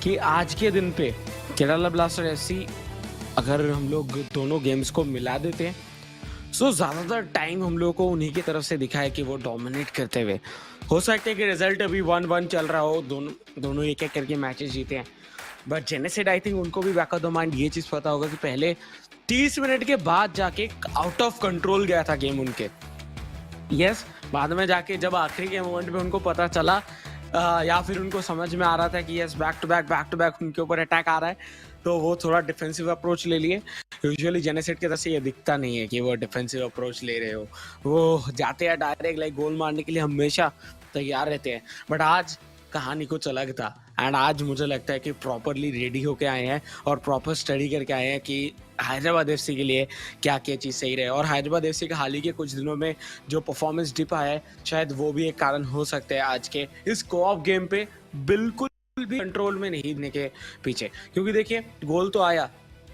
कि आज के दिन पे केरला ब्लास्टर एफसी अगर हम लोग दोनों गेम्स को मिला देते हैं सो ज़्यादातर टाइम हम लोग को उन्हीं की तरफ से दिखा है कि वो डोमिनेट करते हुए हो सकता है कि रिजल्ट अभी 1-1 चल रहा हो दोनों एक एक करके मैचेस जीते हैं बट जेनेसिड आई थिंक उनको भी बैक ऑफ द माइंड ये चीज़ पता होगा कि पहले 30 मिनट के बाद जाके आउट ऑफ कंट्रोल गया था गेम उनके यस बाद में जाके जब आखिरी के मोमेंट में उनको पता चला या फिर उनको समझ में आ रहा था कि यस बैक टू बैक उनके ऊपर अटैक आ रहा है तो वो थोड़ा डिफेंसिव अप्रोच ले लिए यूजुअली जेनेसिड की तरफ से ये दिखता नहीं है कि वो डिफेंसिव अप्रोच ले रहे हो वो जाते हैं डायरेक्ट लाइक गोल मारने के लिए हमेशा तैयार रहते हैं बट आज कहानी कुछ अलग था एंड आज मुझे लगता है कि प्रॉपरली रेडी होके आए हैं और प्रॉपर स्टडी करके आए हैं कि हैदराबाद एफसी के लिए क्या क्या चीज़ सही रहे और हैदराबाद एफसी का हाल ही के कुछ दिनों में जो परफॉर्मेंस डिप आया है शायद वो भी एक कारण हो सकता है आज के इस कोऑप गेम पे बिल्कुल भी कंट्रोल में नहीं देने के पीछे क्योंकि देखिए गोल तो आया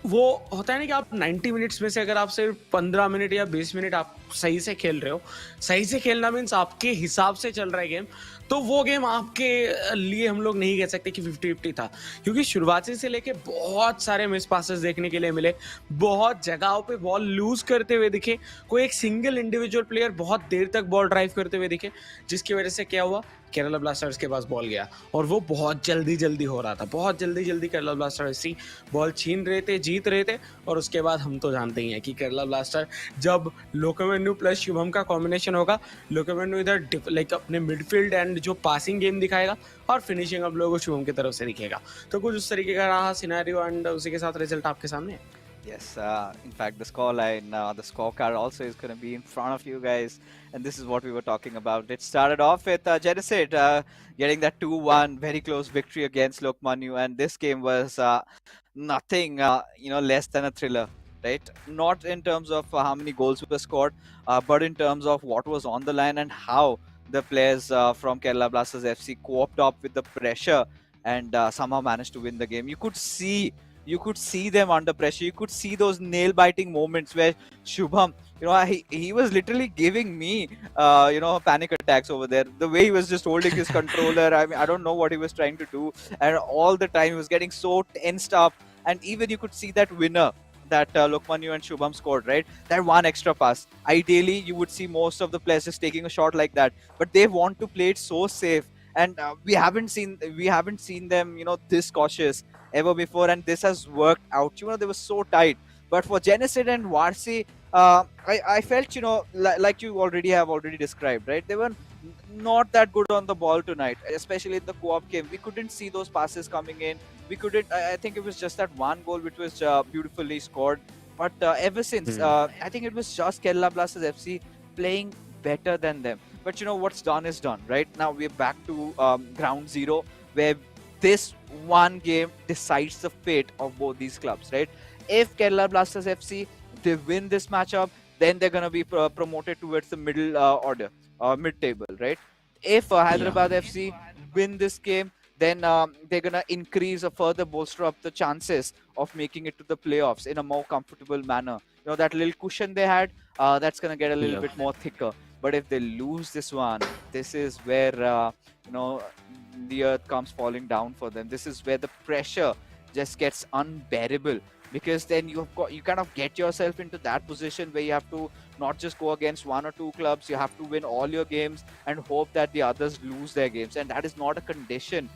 वो होता है ना कि आप 90 मिनट्स में से अगर आप सिर्फ 15 मिनट या 20 मिनट आप सही से खेल रहे हो सही से खेलना मीन्स आपके हिसाब से चल रहा है गेम तो वो गेम आपके लिए हम लोग नहीं कह सकते कि 50-50 था क्योंकि शुरुआती से लेके बहुत सारे मिस पासेस देखने के लिए मिले बहुत जगहों पे बॉल लूज करते हुए दिखे कोई एक सिंगल इंडिविजुअल प्लेयर बहुत देर तक बॉल ड्राइव करते हुए दिखे जिसकी वजह से क्या हुआ केरला ब्लास्टर्स के पास बॉल गया और वो बहुत जल्दी हो रहा था बहुत जल्दी केरला ब्लास्टर्स बॉल छीन रहे थे जीत रहे थे और उसके बाद हम तो जानते ही हैं कि केरला ब्लास्टर जब लोकमेन्यू प्लस शुभम का कॉम्बिनेशन होगा लोकमेन्यू इधर लाइक अपने मिडफील्ड एंड जो पासिंग गेम दिखाएगा और फिनिशिंग अब लोगों शुभम की तरफ से दिखेगा तो कुछ उस तरीके का रहा सिनेरियो एंड उसी के साथ रिजल्ट आपके सामने है Yes, in fact, the scoreline, the scorecard also is going to be in front of you guys. And this is what we were talking about. It started off with Genesis getting that 2-1 very close victory against Lokmanu. And this game was nothing, less than a thriller, right? Not in terms of how many goals were scored, but in terms of what was on the line and how the players from Kerala Blasters FC coped up with the pressure and somehow managed to win the game. You could see them under pressure. You could see those nail-biting moments where Shubham, he was literally giving me, panic attacks over there. The way he was just holding his controller, I mean, I don't know what he was trying to do. And all the time he was getting so tensed up. And even you could see that winner that Lokmanu and Shubham scored, right? That one extra pass. Ideally, you would see most of the players just taking a shot like that. But they want to play it so safe. And we haven't seen them, this cautious ever before, and this has worked out. They were so tight. But for Genesis and Varsi, I felt, like you already described, right? They were not that good on the ball tonight, especially in the co-op game. We couldn't see those passes coming in. We couldn't. I think it was just that one goal which was beautifully scored. But ever since, I think it was just Kerala Blasters FC playing better than them. But you know, what's done is done. Right now, we're back to ground zero, where this one game decides the fate of both these clubs. Right? If Kerala Blasters FC they win this matchup, then they're gonna be promoted towards the middle order, mid-table. Right? If Yeah. Hyderabad FC win this game, then they're gonna increase or further bolster up the chances of making it to the playoffs in a more comfortable manner. You know, that little cushion they had, that's gonna get a little Yep. bit more thicker. But if they lose this one, this is where you know, the earth comes falling down for them. This is where the pressure just gets unbearable, because then you kind of get yourself into that position where you have to not just go against one or two clubs, you have to win all your games and hope that the others lose their games, and that is not a condition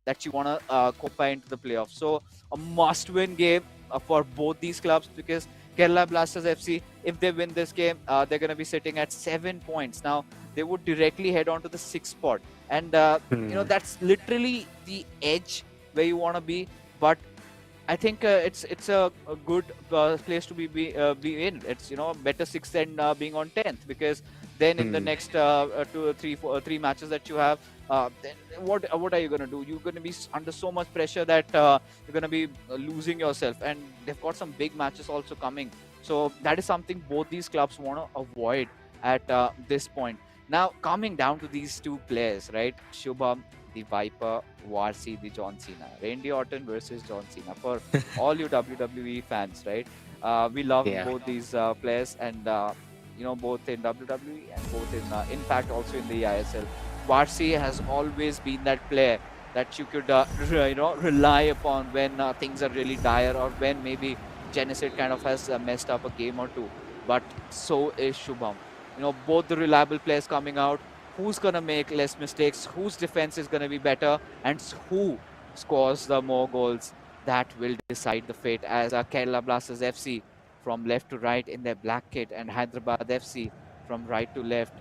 that you want to qualify into the playoffs. So a must-win game for both these clubs, because Kerala Blasters FC, if they win this game, they're going to be sitting at 7 points. Now they would directly head on to the 6th spot, and you know, that's literally the edge where you want to be. But I think it's a good place to be in. It's, you know, better 6th than being on 10th, because then in the next 3 matches that you have, then what are you gonna do? You're gonna be under so much pressure that you're gonna be losing yourself, and they've got some big matches also coming. So that is something both these clubs want to avoid at this point. Now coming down to these two players, right? Shubham the Viper, Warsi the John Cena. Randy Orton versus John Cena. For all you WWE fans, right? We love Yeah. both these players, and you know, both in WWE and both in fact also in the eISL. Warsi has always been that player that you could you know, rely upon when things are really dire, or when maybe Genesis kind of has messed up a game or two. But so is Shubham. You know, both the reliable players coming out, who's going to make less mistakes, whose defense is going to be better, and who scores the more goals. That will decide the fate, as Kerala Blasters FC from left to right in their black kit, and Hyderabad FC from right to left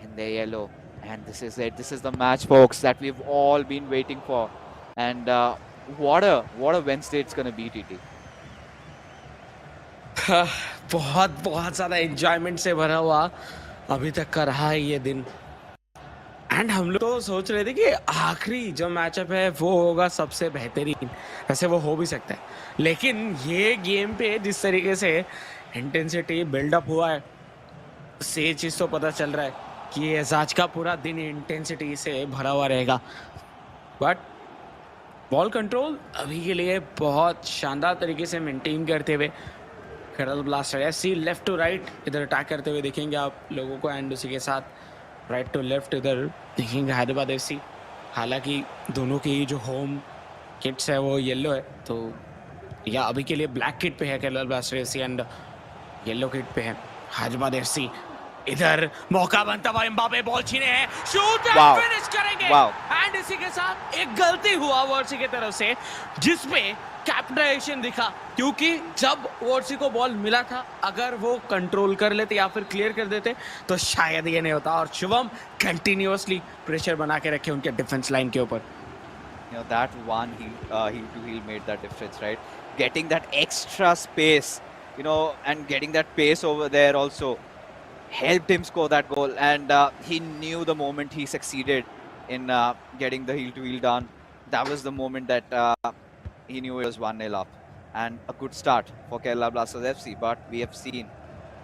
in their yellow. And this is it. This is the match, folks, that we've all been waiting for. And what a Wednesday it's going to be, TT. बहुत बहुत ज्यादा enjoyment से भरा हुआ अभी तक का रहा है ये दिन। एंड हम लोग तो सोच रहे थे कि आखिरी जो मैचअप है वो होगा सबसे बेहतरीन, वैसे वो हो भी सकता है, लेकिन ये गेम पे जिस तरीके से इंटेंसिटी बिल्डअप हुआ है, उससे ये चीज़ तो पता चल रहा है कि ये आज का पूरा दिन इंटेंसिटी से भरा हुआ रहेगा। बट बॉल कंट्रोल अभी के लिए बहुत शानदार तरीके से मेंटेन करते हुए Kerala Blaster FC left to right इधर अटैक करते हुए देखेंगे आप लोगों को, एंड उसी के साथ राइट टू लेफ्ट इधर देखेंगे हैदराबाद एफसी। हालांकि दोनों की जो होम किट्स है वो येलो है, तो या अभी के लिए ब्लैक किट पे है Kerala Blaster FC and yellow kit पे है हैदराबाद एफसी। इधर मौका बनता हुआ एम्बापे बॉल छीने हैं, शूट एंड Wow. फिनिश करेंगे। Wow. एंड इसी के साथ एक गलती हुआ वर्सी की तरफ से, जिसपे कैपिटलाइजेशन दिखा, क्योंकि जब वर्सी को बॉल मिला था, अगर वो कंट्रोल कर लेते या फिर क्लियर कर देते तो शायद ये नहीं होता, और शुभम कंटिन्यूअसली प्रेशर बना के रखे उनके डिफेंस लाइन के ऊपर। You know, that one heel to heel made that difference, right? Getting that extra space, you know, and getting that pace over there also helped him score that goal. And he knew the moment he succeeded in getting the heel to heel done, that was the moment that he knew it was 1-0 up. And a good start for Kerala Blasters FC. But we have seen,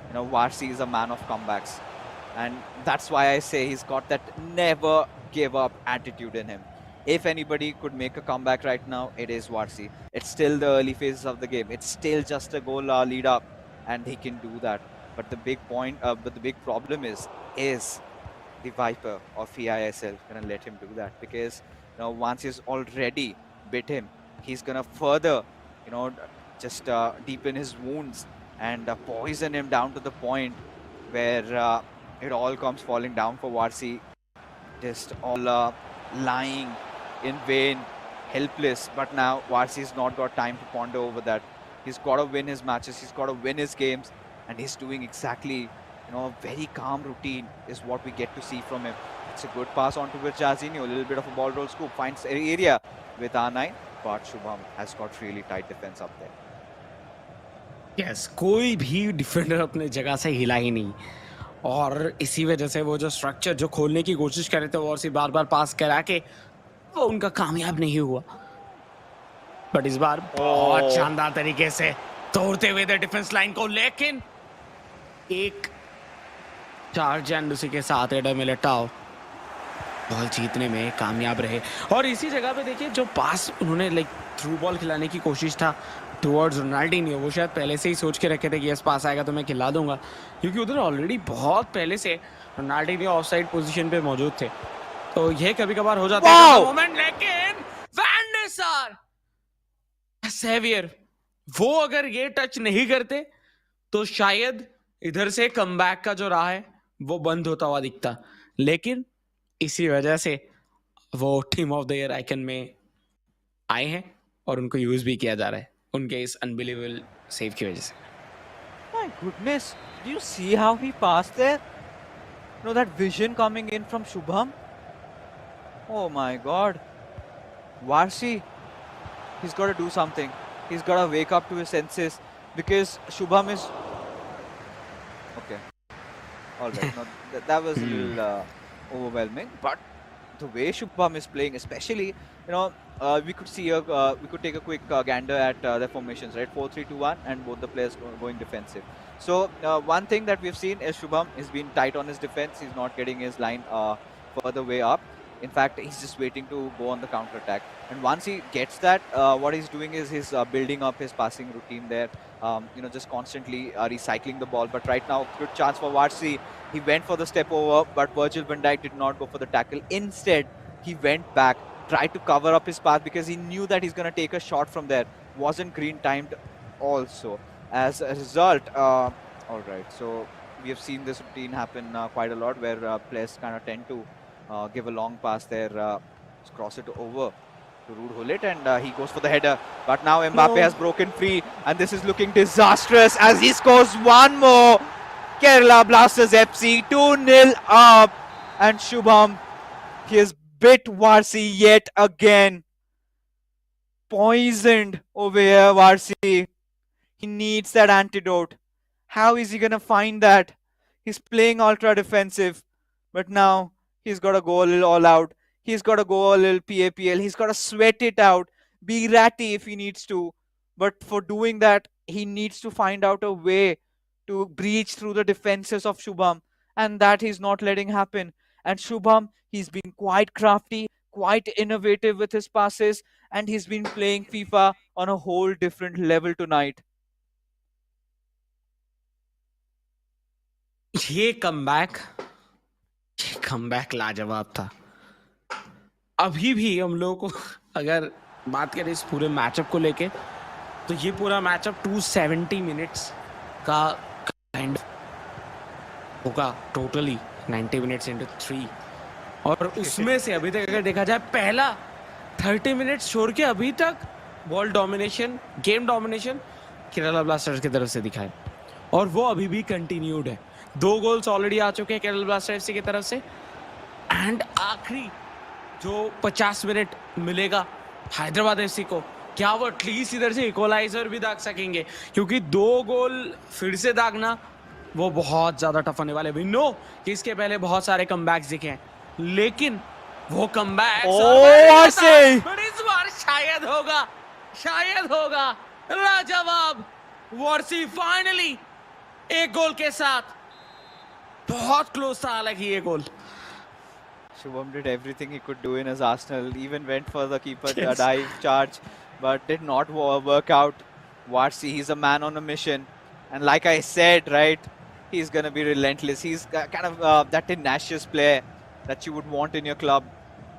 you know, Varsi is a man of comebacks. And that's why I say he's got that never give up attitude in him. If anybody could make a comeback right now, it is Varsi. It's still the early phases of the game. It's still just a goal lead up, and he can do that. But the big problem is the Viper of eISL gonna let him do that? Because, you know, once he's already bit him, he's gonna further, you know, just deepen his wounds and poison him down to the point where it all comes falling down for Varsi, just all lying in vain, helpless. But now Varsi's not got time to ponder over that. He's got to win his matches, he's got to win his games, and he's doing exactly, you know, a very calm routine is what we get to see from him. It's a good pass on towards Jazinho, a little bit of a ball roll scoop, finds area with R9, but Shubham has got really tight defense up there. Yes, कोई भी defender अपने जगह से हिला ही नहीं और इसी वजह से वो जो स्ट्रक्चर जो खोलने की कोशिश कर रहे थे और से बार बार पास करा के वो उनका कामयाब नहीं हुआ। बट इस बार बहुत Oh, शानदार तरीके से तोड़ते हुए थे डिफेंस लाइन को, लेकिन एक चार्ज एंड उसी के साथ एडर मिलिटाओ बॉल जीतने में कामयाब रहे। और इसी जगह पे देखिए जो पास उन्होंने लाइक थ्रू बॉल खिलाने की कोशिश था टुवर्ड्स रोनाल्डिनियो, वो शायद पहले से ही सोच के रखे थे कि यस पास आएगा तो मैं खिला दूंगा, क्योंकि उधर ऑलरेडी बहुत पहले से रोनाल्डिनियो ऑफसाइड पोजीशन पे मौजूद थे। तो ये कभी कभार हो जाता है wow! मोमेंट, लेकिन वैन डे सार सेवियर वो अगर ये टच नहीं करते तो शायद इधर से कमबैक का जो राह है वो बंद होता हुआ दिखता, लेकिन इसी वजह से वो team of the year icon में आए हैं और उनको यूज भी किया जा रहा है उनके इस अनबिलीवेबल सेव की वजह से। My goodness, do you see how he passed there? You know that vision coming in from Shubham? Oh my God. Varsi, he's got to do something. He's got to wake up to his senses because Shubham is... Okay, all right. No, that was a little overwhelming, but the way Shubham is playing, especially, we could see we could take a quick gander at their formations, right? 4-3-2-1, and both the players going defensive. So one thing that we've seen is Shubham is being tight on his defense. He's not getting his line further way up. In fact, he's just waiting to go on the counter attack. And once he gets that, what he's doing is he's building up his passing routine there. Just constantly recycling the ball. But right now, good chance for Varsi. He went for the step over, but Virgil van Dijk did not go for the tackle. Instead, he went back, tried to cover up his path because he knew that he's going to take a shot from there. Wasn't green timed also. As a result, all right, so we have seen this routine happen quite a lot where players kind of tend to give a long pass there, cross it over to Ruud Gullit, and he goes for the header. But now Mbappe has broken free, and this is looking disastrous as he scores one more. Kerala Blasters FC 2-0 up, and Shubham, he has bit Varsi yet again. Poisoned over here, Varsi. He needs that antidote. How is he going to find that? He's playing ultra defensive, but now he's got to go a little all out. He's got to go a little PAPL. He's got to sweat it out, be ratty if he needs to. But for doing that, he needs to find out a way to breach through the defenses of Shubham, and that he's not letting happen. And Shubham, he's been quite crafty, quite innovative with his passes, and he's been playing FIFA on a whole different level tonight. ये comeback लाजवाब था। अभी भी हम लोगों को अगर बात करें इस पूरे मैचअप को लेके तो ये पूरा मैचअप 270 मिनट्स का काइंड होगा टोटली, 90 मिनट्स इनटू 3, और उसमें से अभी तक अगर देखा जाए पहला 30 मिनट्स छोड़ के अभी तक ball domination, game domination Kerala blasters की तरफ से दिखा है और वो अभी भी कंटिन्यूड है। 2 गोल्स ऑलरेडी आ चुके हैं केरला ब्लास्टर एफसी की तरफ से, एंड आखिरी जो 50 मिनट मिलेगा हैदराबाद एफसी को, क्या वो एटलीस्ट इधर से इक्वलाइजर भी दाग सकेंगे, क्योंकि 2 गोल फिर से दागना वो बहुत ज्यादा टफ होने वाले। वी नो कि इसके पहले बहुत सारे कमबैक्स दिखे हैं, लेकिन वो कमबैक इस बार शायद होगा लाजवाब वारसी फाइनली एक गोल के साथ। बहुत क्लोज था हालांकि ये गोल। Shubham did everything he could do in his arsenal, even went for the keeper dive charge, but did not work out. Varsi, he's a man on a mission. And like I said, right, he's going to be relentless. He's kind of that tenacious player that you would want in your club,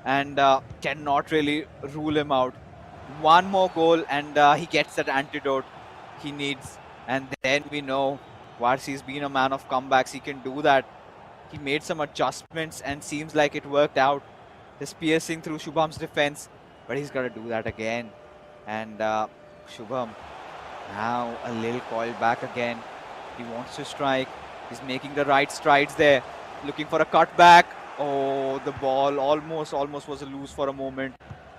and cannot really rule him out. One more goal and he gets that antidote he needs. And then we know Varsi's been a man of comebacks. He can do that. He made some adjustments and seems like it worked out. Just piercing through Shubham's defense, but he's got to do that again. And Shubham, now a little coil back again. He wants to strike. He's making the right strides there. Looking for a cutback. Oh, the ball almost was a lose for a moment.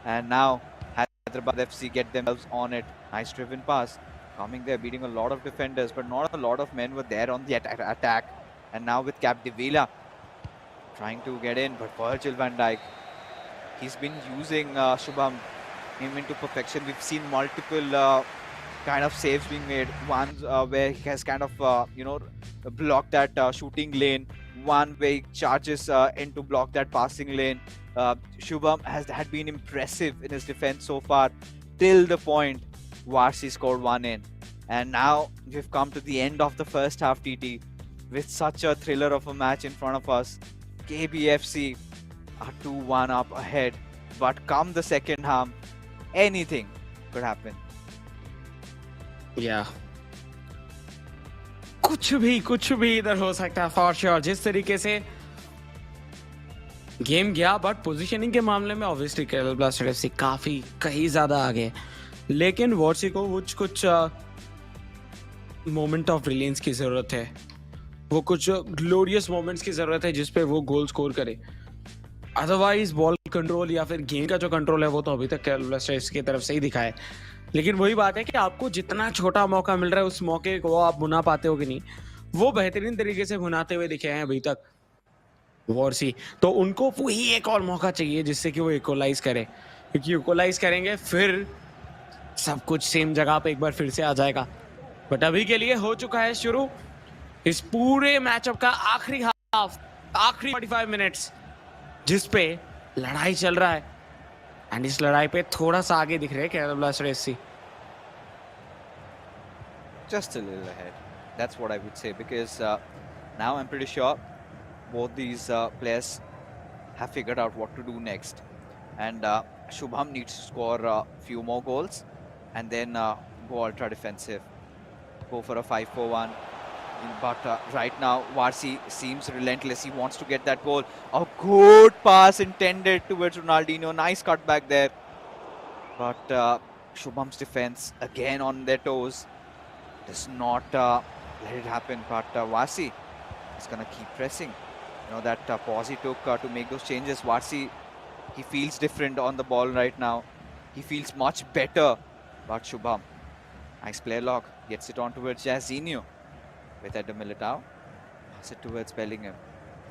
And now Hyderabad FC get themselves on it. Nice driven pass. coming there, beating a lot of defenders, but not a lot of men were there on the attack. And now with Capdevila trying to get in, but Virgil van Dijk, he's been using Shubham him into perfection. We've seen multiple kind of saves being made. One where he has kind of blocked that shooting lane. One where he charges in to block that passing lane. Shubham had been impressive in his defense so far, till the point Varsi scored one in. And now we've come to the end of the first half, TT, with such a thriller of a match in front of us. KBFC are 2-1 up ahead, but come the second half, anything could happen. Yeah. कुछ भी इधर हो सकता है for sure. जिस तरीके से game गया, बट पोजीशनिंग के मामले में ऑब्वियसली केरला ब्लास्टर एफसी काफी कहीं ज्यादा आगे, लेकिन वॉर्सी को कुछ मोमेंट ऑफ ब्रिलियंस की जरूरत है. वो कुछ ग्लोरियस मोमेंट्स की जरूरत है जिसपे वो गोल स्कोर करे. अदरवाइज बॉल कंट्रोल या फिर गेम का जो कंट्रोल है वो तो अभी तक केरला ब्लास्टर एफसी की तरफ से ही दिखा है. लेकिन वही बात है कि आपको जितना छोटा मौका मिल रहा है उस मौके को आप भुना पाते हो कि नहीं, वो बेहतरीन तरीके से भुनाते हुए दिखे हैं अभी तक वॉर्सी. तो उनको वही एक और मौका चाहिए जिससे कि वो इक्वलाइज करें, क्योंकि इक्वलाइज करेंगे फिर सब कुछ सेम जगह पे एक बार फिर से आ जाएगा. बट अभी के लिए हो चुका है शुरू इस पूरे मैचअप का आखिरी हाफ, आखिरी 45 मिनट्स जिस पे लड़ाई चल रहा है. एंड इस लड़ाई पे थोड़ा सा आगे दिख रहे हैं Kerala blaster FC. Just a little ahead. That's what I would say, because now I'm pretty sure both these players have figured out what to do next. And Shubham needs to score a few more goals and then go ultra defensive. Go for a 5-4-1. But right now, Varsi seems relentless. He wants to get that goal. A good pass intended towards Ronaldinho. Nice cut back there. But Shubham's defense, again on their toes, does not let it happen. But Varsi is going to keep pressing. You know, that pause he took to make those changes. Varsi, he feels different on the ball right now. He feels much better. But Shubham, nice play lock. Gets it on towards Jairzinho. With Eder Militao, pass it towards Bellingham.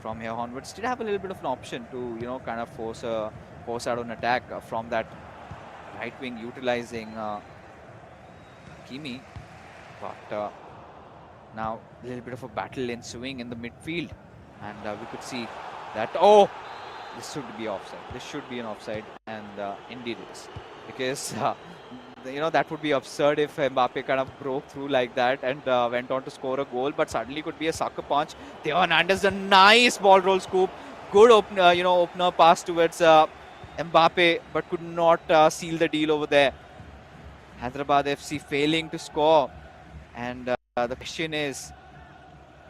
From here onwards, did have a little bit of an option to, you know, kind of force out an attack from that right wing, utilizing Kimi. But now a little bit of a battle ensuing in the midfield, and we could see that. Oh, this should be offside. This should be an offside, and indeed it is, because. You know, that would be absurd if Mbappe kind of broke through like that and went on to score a goal, but suddenly could be a sucker punch. Theo Hernandez, a nice ball roll scoop. Good opener pass towards Mbappe, but could not seal the deal over there. Hyderabad FC failing to score. And the question is,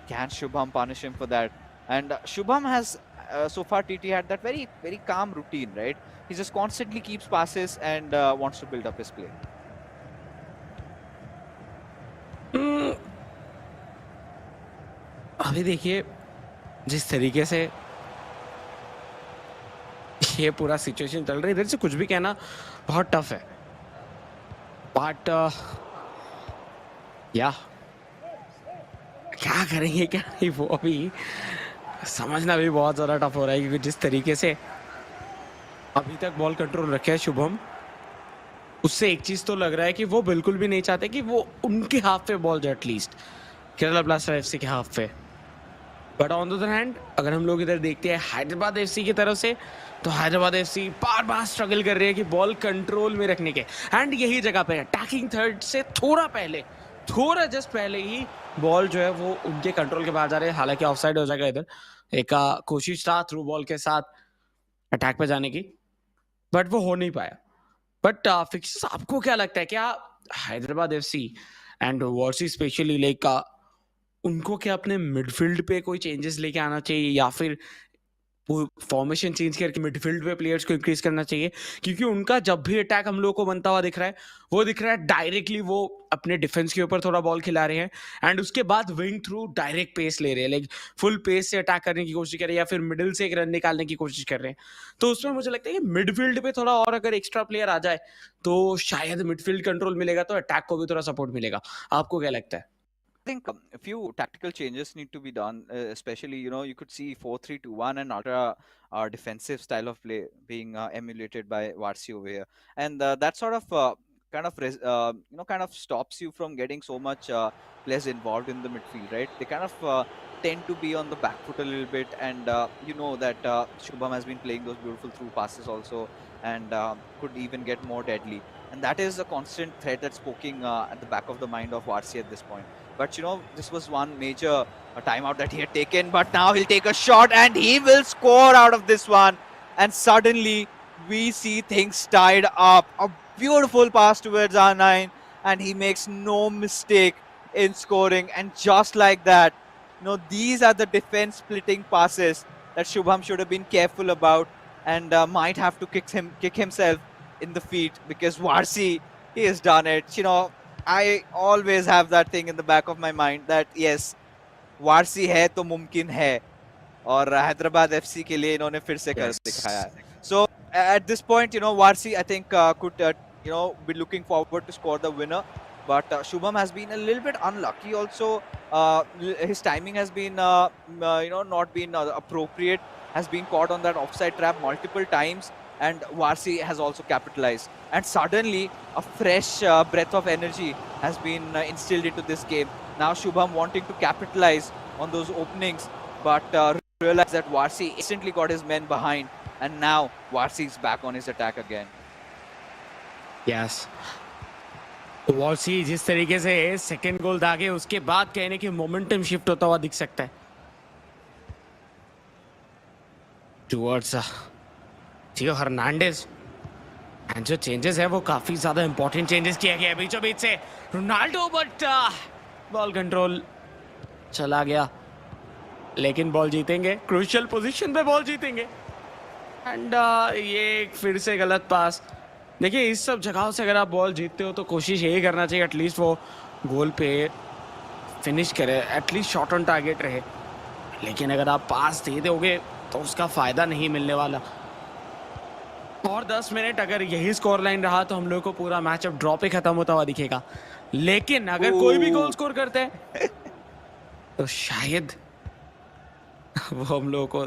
can Shubham punish him for that? And Shubham has, so far, TT had that very, very calm routine, right? He just constantly keeps passes and wants to build up his play. अभी देखिए जिस तरीके से ये पूरा situation चल रहा है, इधर से कुछ भी कहना बहुत टफ है. बट या क्या करेंगे क्या नहीं, वो अभी समझना भी बहुत ज़्यादा टफ हो रहा है, क्योंकि जिस तरीके से अभी तक बॉल कंट्रोल रखे है शुभम, उससे एक चीज़ तो लग रहा है कि वो बिल्कुल भी नहीं चाहते कि वो उनके हाफ पे बॉल जाए, एटलीस्ट केरला ब्लास्टर एफसी के हाफ पे. But on the other hand अगर हम लोग इधर देखते हैं हैदराबाद एफसी की तरफ से, तो हैदराबाद एफसी बार बार स्ट्रगल कर रही है कि बॉल कंट्रोल में रखने के. एंड यही जगह पे अटैकिंग थर्ड से थोड़ा जस्ट पहले ही बॉल जो है वो उनके कंट्रोल के बाहर जा रहे हैं. हालांकि ऑफसाइड हो जाएगा इधर. एक कोशिश था थ्रू बॉल के साथ अटैक पे जाने की, बट वो हो नहीं पाया. बट फिक्सेस आपको क्या लगता है, क्या हैदराबाद एफसी एंड वॉर्सी स्पेशली लाइक उनको क्या अपने मिडफील्ड पे कोई चेंजेस लेके आना चाहिए, या फिर फॉर्मेशन चेंज करके मिडफील्ड पे प्लेयर्स को इंक्रीज करना चाहिए? क्योंकि उनका जब भी अटैक हम लोगों को बनता हुआ दिख रहा है, वो दिख रहा है डायरेक्टली वो अपने डिफेंस के ऊपर थोड़ा बॉल खिला रहे हैं एंड उसके बाद विंग थ्रू डायरेक्ट पेस ले रहे हैं, लाइक फुल पेस से अटैक करने की कोशिश कर रहे हैं या फिर मिडिल से एक रन निकालने की कोशिश कर रहे हैं। तो उसमें मुझे लगता है कि मिडफील्ड पे थोड़ा और अगर एक्स्ट्रा प्लेयर आ जाए तो शायद मिडफील्ड कंट्रोल मिलेगा तो अटैक को भी थोड़ा सपोर्ट मिलेगा। आपको क्या लगता है? I think a few tactical changes need to be done, especially, you could see 4-3-2-1 and ultra defensive style of play being emulated by Varsi over here. And that sort of kind of stops you from getting so much players involved in the midfield, right? They kind of tend to be on the back foot a little bit, and you know that Shubham has been playing those beautiful through passes also, and could even get more deadly. And that is a constant threat that's poking at the back of the mind of Varsi at this point. But this was one major timeout that he had taken. But now he'll take a shot and he will score out of this one. And suddenly we see things tied up. A beautiful pass towards R9, and he makes no mistake in scoring. And just like that, these are the defense splitting passes that Shubham should have been careful about, and might have to kick himself in the feet, because Varsi, he has done it. I always have that thing in the back of my mind that yes, Warsi है तो मुमकिन है, और Hyderabad FC के लिए इन्होंने फिर से कर दिखाया है. So at this point, Varsi I think could be looking forward to score the winner, but Shubham has been a little bit unlucky also. His timing has been not been appropriate, has been caught on that offside trap multiple times, and Varsi has also capitalized. And suddenly, a fresh breath of energy has been instilled into this game. Now Shubham wanting to capitalize on those openings, but realized that Varsi instantly got his men behind, and now Varsi is back on his attack again. Yes. Varsi जिस तरीके से second goal दागे उसके बाद कहने की momentum shift होता हुआ दिख सकता है टुवर्ड्स जियो हर्नांडेज, एंड जो चेंजेस है वो काफी ज्यादा इंपॉर्टेंट चेंजेस किया गया है बीचों बीच से रोनाल्डो, बट बॉल कंट्रोल चला गया, लेकिन बॉल जीतेंगे, क्रूशियल पोजीशन पे बॉल जीतेंगे। एंड ये फिर से गलत पास। देखिए इस सब जगहों से अगर आप बॉल जीतते हो तो कोशिश यही करना चाहिए एटलीस्ट वो गोल पे फिनिश करे, एटलीस्ट शॉट ऑन टारगेट रहे, लेकिन अगर आप पास दे दोगे तो उसका फायदा नहीं मिलने वाला। और 10 मिनट अगर यही स्कोर लाइन रहा तो हम लोग को पूरा मैच अब ड्रॉ पे खत्म होता हुआ दिखेगा, लेकिन अगर कोई भी गोल स्कोर करते हैं तो शायद वो हम लोगों को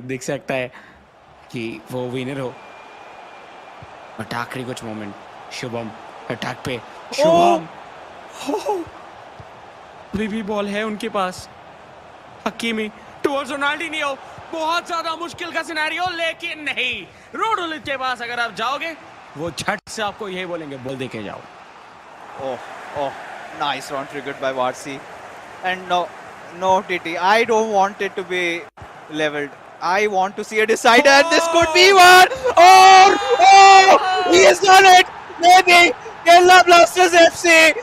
दिख सकता है कि वो विनर हो। बट आखिरी कुछ मोमेंट शुभम अटैक पे, शुभम अभी भी बॉल है उनके पास, हकीमी टुवर्ड्स रोनाल्डिनियो, बहुत ज्यादा मुश्किल का सिनेरियो, लेकिन नहीं, रोडोलिच के पास अगर आप जाओगे वो झट से आपको यही बोलेंगे बॉल देके जाओ। Oh, nice run triggered by Varsi. And no, TT, I don't want it to be leveled. I want to see a decider, and this could be one. Oh, he has done it. Maybe Kerala Blasters FC.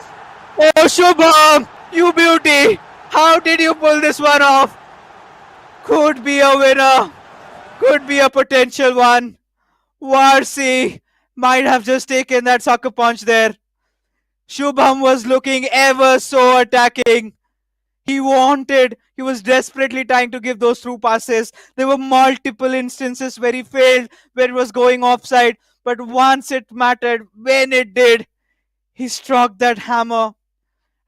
Oh, Shubham, you beauty. How did you pull this one off? Could be a winner. Could be a potential one. Varsi might have just taken that sucker punch there. Shubham was looking ever so attacking. He was desperately trying to give those through passes. There were multiple instances where he failed, where it was going offside. But once it mattered, when it did, he struck that hammer,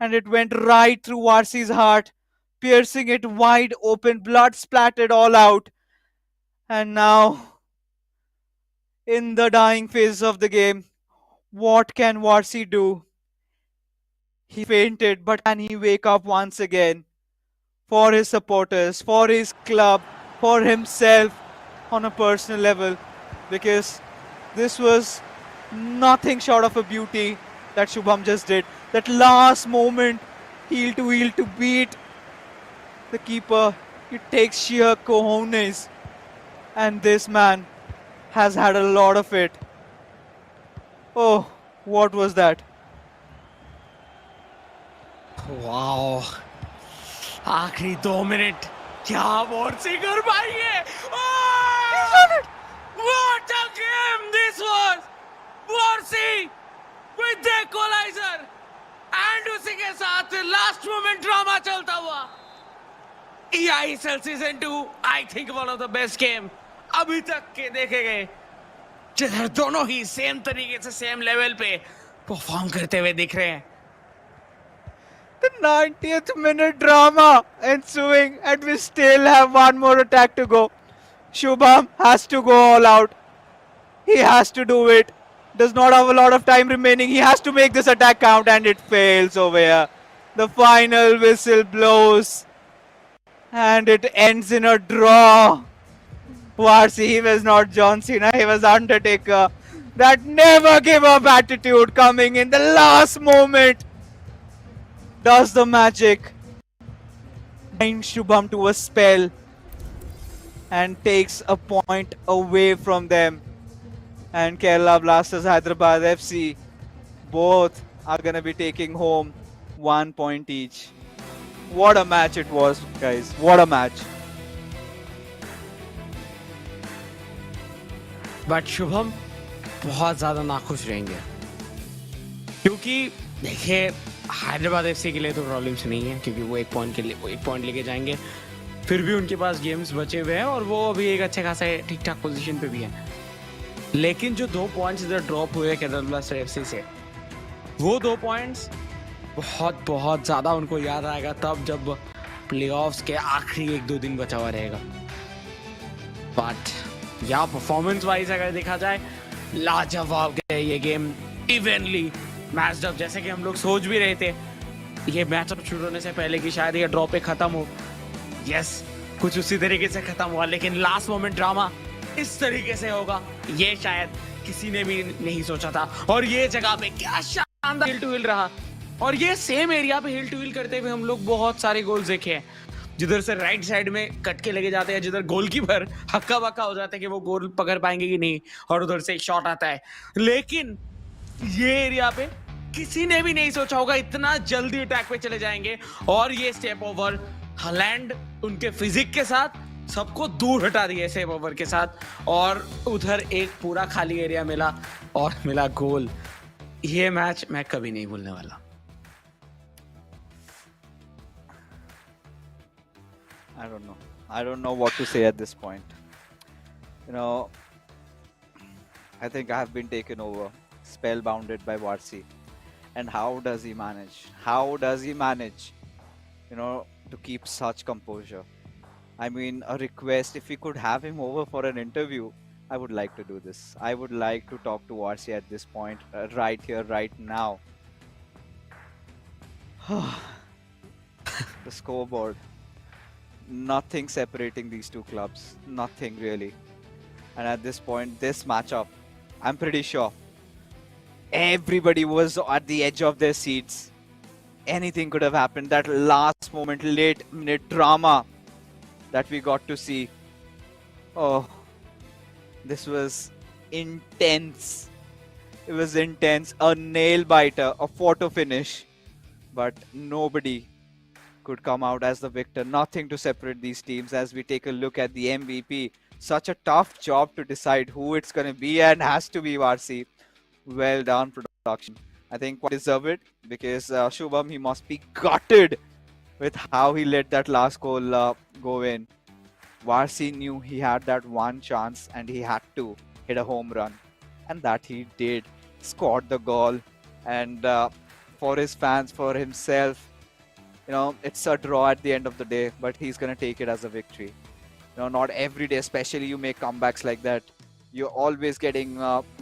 and it went right through Varsi's heart, piercing it wide open, blood splattered all out. And now, in the dying phase of the game, what can Varsi do? He fainted, but can he wake up once again? For his supporters, for his club, for himself on a personal level, because this was nothing short of a beauty that Shubham just did. That last moment, heel to beat the keeper, it takes sheer cojones, and this man has had a lot of it. Oh, what was that? Wow, आखिरी 2 minute क्या वारसी कर पाएंगे? What a game this was! Varsi with with the equaliser and उसी के साथ last moment drama चलता हुआ। eISL season 2 I think one of the best game अभी तक के देखे गए, जिधर दोनों ही सेम तरीके से सेम लेवल पे परफॉर्म करते हुए दिख रहे हैं। The 90th minute drama ensuing, and we still have one more attack to go. Shubham has to go all out. He has to do it. Does not have a lot of time remaining. He has to make this attack count, and it fails over here. The final whistle blows, and it ends in a draw. Varsi, he was not John Cena, he was Undertaker. That never give up attitude coming in the last moment does the magic. Binds Shubham to a spell and takes a point away from them. And Kerala Blasters, Hyderabad FC, both are going to be taking home 1 point each. What a match it was, guys. What a match. But Shubham बहुत ज्यादा नाखुश रहेंगे, क्योंकि देखिए Hyderabad FC के लिए तो problems नहीं है, क्योंकि वो एक पॉइंट लेके जाएंगे। फिर भी उनके पास गेम्स बचे हुए हैं और वो अभी एक अच्छे खासे ठीक ठाक पोजीशन पे भी है। लेकिन जो 2 पॉइंट्स इधर ड्रॉप हुए केरला ब्लास्टर एफसी से, वो 2 पॉइंट्स बहुत बहुत ज्यादा उनको याद आएगा तब जब प्लेऑफ्स के आखिरी 1-2 दिन बचा हुआ रहेगा। बट या परफॉर्मेंस वाइज अगर देखा जाए, लाजवाब गए ये गेम, इवनली मैच अप, जैसे कि हम लोग सोच भी रहे थे ये मैचअप शुरू होने से पहले कि शायद ये ड्रॉ पे खत्म हो। यस, कुछ उसी तरीके से खत्म हुआ, लेकिन लास्ट मोमेंट ड्रामा इस तरीके से होगा ये शायद किसी ने भी नहीं सोचा था। और ये जगह पे क्या शानदार हिल टू हिल रहा, और ये सेम एरिया पे हिल टू हिल करते हुए हम लोग बहुत सारे गोल देखे हैं, जिधर से राइट साइड में कट के लगे जाते हैं, जिधर गोलकीपर हक्का बक्का हो जाता है कि वो गोल पकड़ पाएंगे कि नहीं, और उधर से एक शॉट आता है। लेकिन ये एरिया पे किसी ने भी नहीं सोचा होगा इतना जल्दी अटैक पे चले जाएंगे, और ये स्टेप ओवर हॉलैंड उनके फिजिक के साथ सबको दूर हटा दिया स्टेप ओवर के साथ, और उधर एक पूरा खाली एरिया मिला और मिला गोल। ये मैच मैं कभी नहीं भूलने वाला। I don't know what to say at this point. You know, I think I have been taken over, spellbounded by Varsi. And how does he manage? How does he manage, you know, to keep such composure? I mean, a request, if we could have him over for an interview, I would like to do this. I would like to talk to Varsi at this point, right here, right now. The scoreboard. Nothing separating these two clubs. Nothing really. And at this point, this matchup, I'm pretty sure everybody was at the edge of their seats. Anything could have happened. That last moment, late minute drama that we got to see. Oh, this was intense. It was intense. A nail biter, a photo finish. But nobody could come out as the victor. Nothing to separate these teams as we take a look at the MVP. Such a tough job to decide who it's going to be, and has to be Varsi. Well done, production. I think quite deserve it, because Shubham, he must be gutted with how he let that last goal go in. Varsi knew he had that one chance and he had to hit a home run, and that he did. Scored the goal, and for his fans, for himself, you know, it's a draw at the end of the day, but he's going to take it as a victory. You know, not every day, especially you make comebacks like that, you're always getting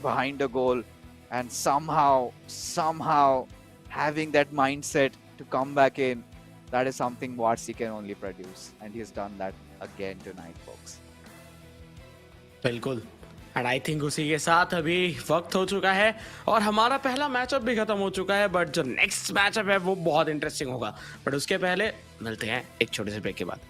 behind a goal, and somehow having that mindset to come back in, that is something Varsi can only produce, and he's done that again tonight, folks. बिल्कुल, and I think उसी के साथ अभी वक्त हो चुका है और हमारा पहला मैचअप भी खत्म हो चुका है, बट जो नेक्स्ट मैचअप है वो बहुत इंटरेस्टिंग होगा। बट उसके पहले मिलते हैं एक छोटे से ब्रेक के बाद।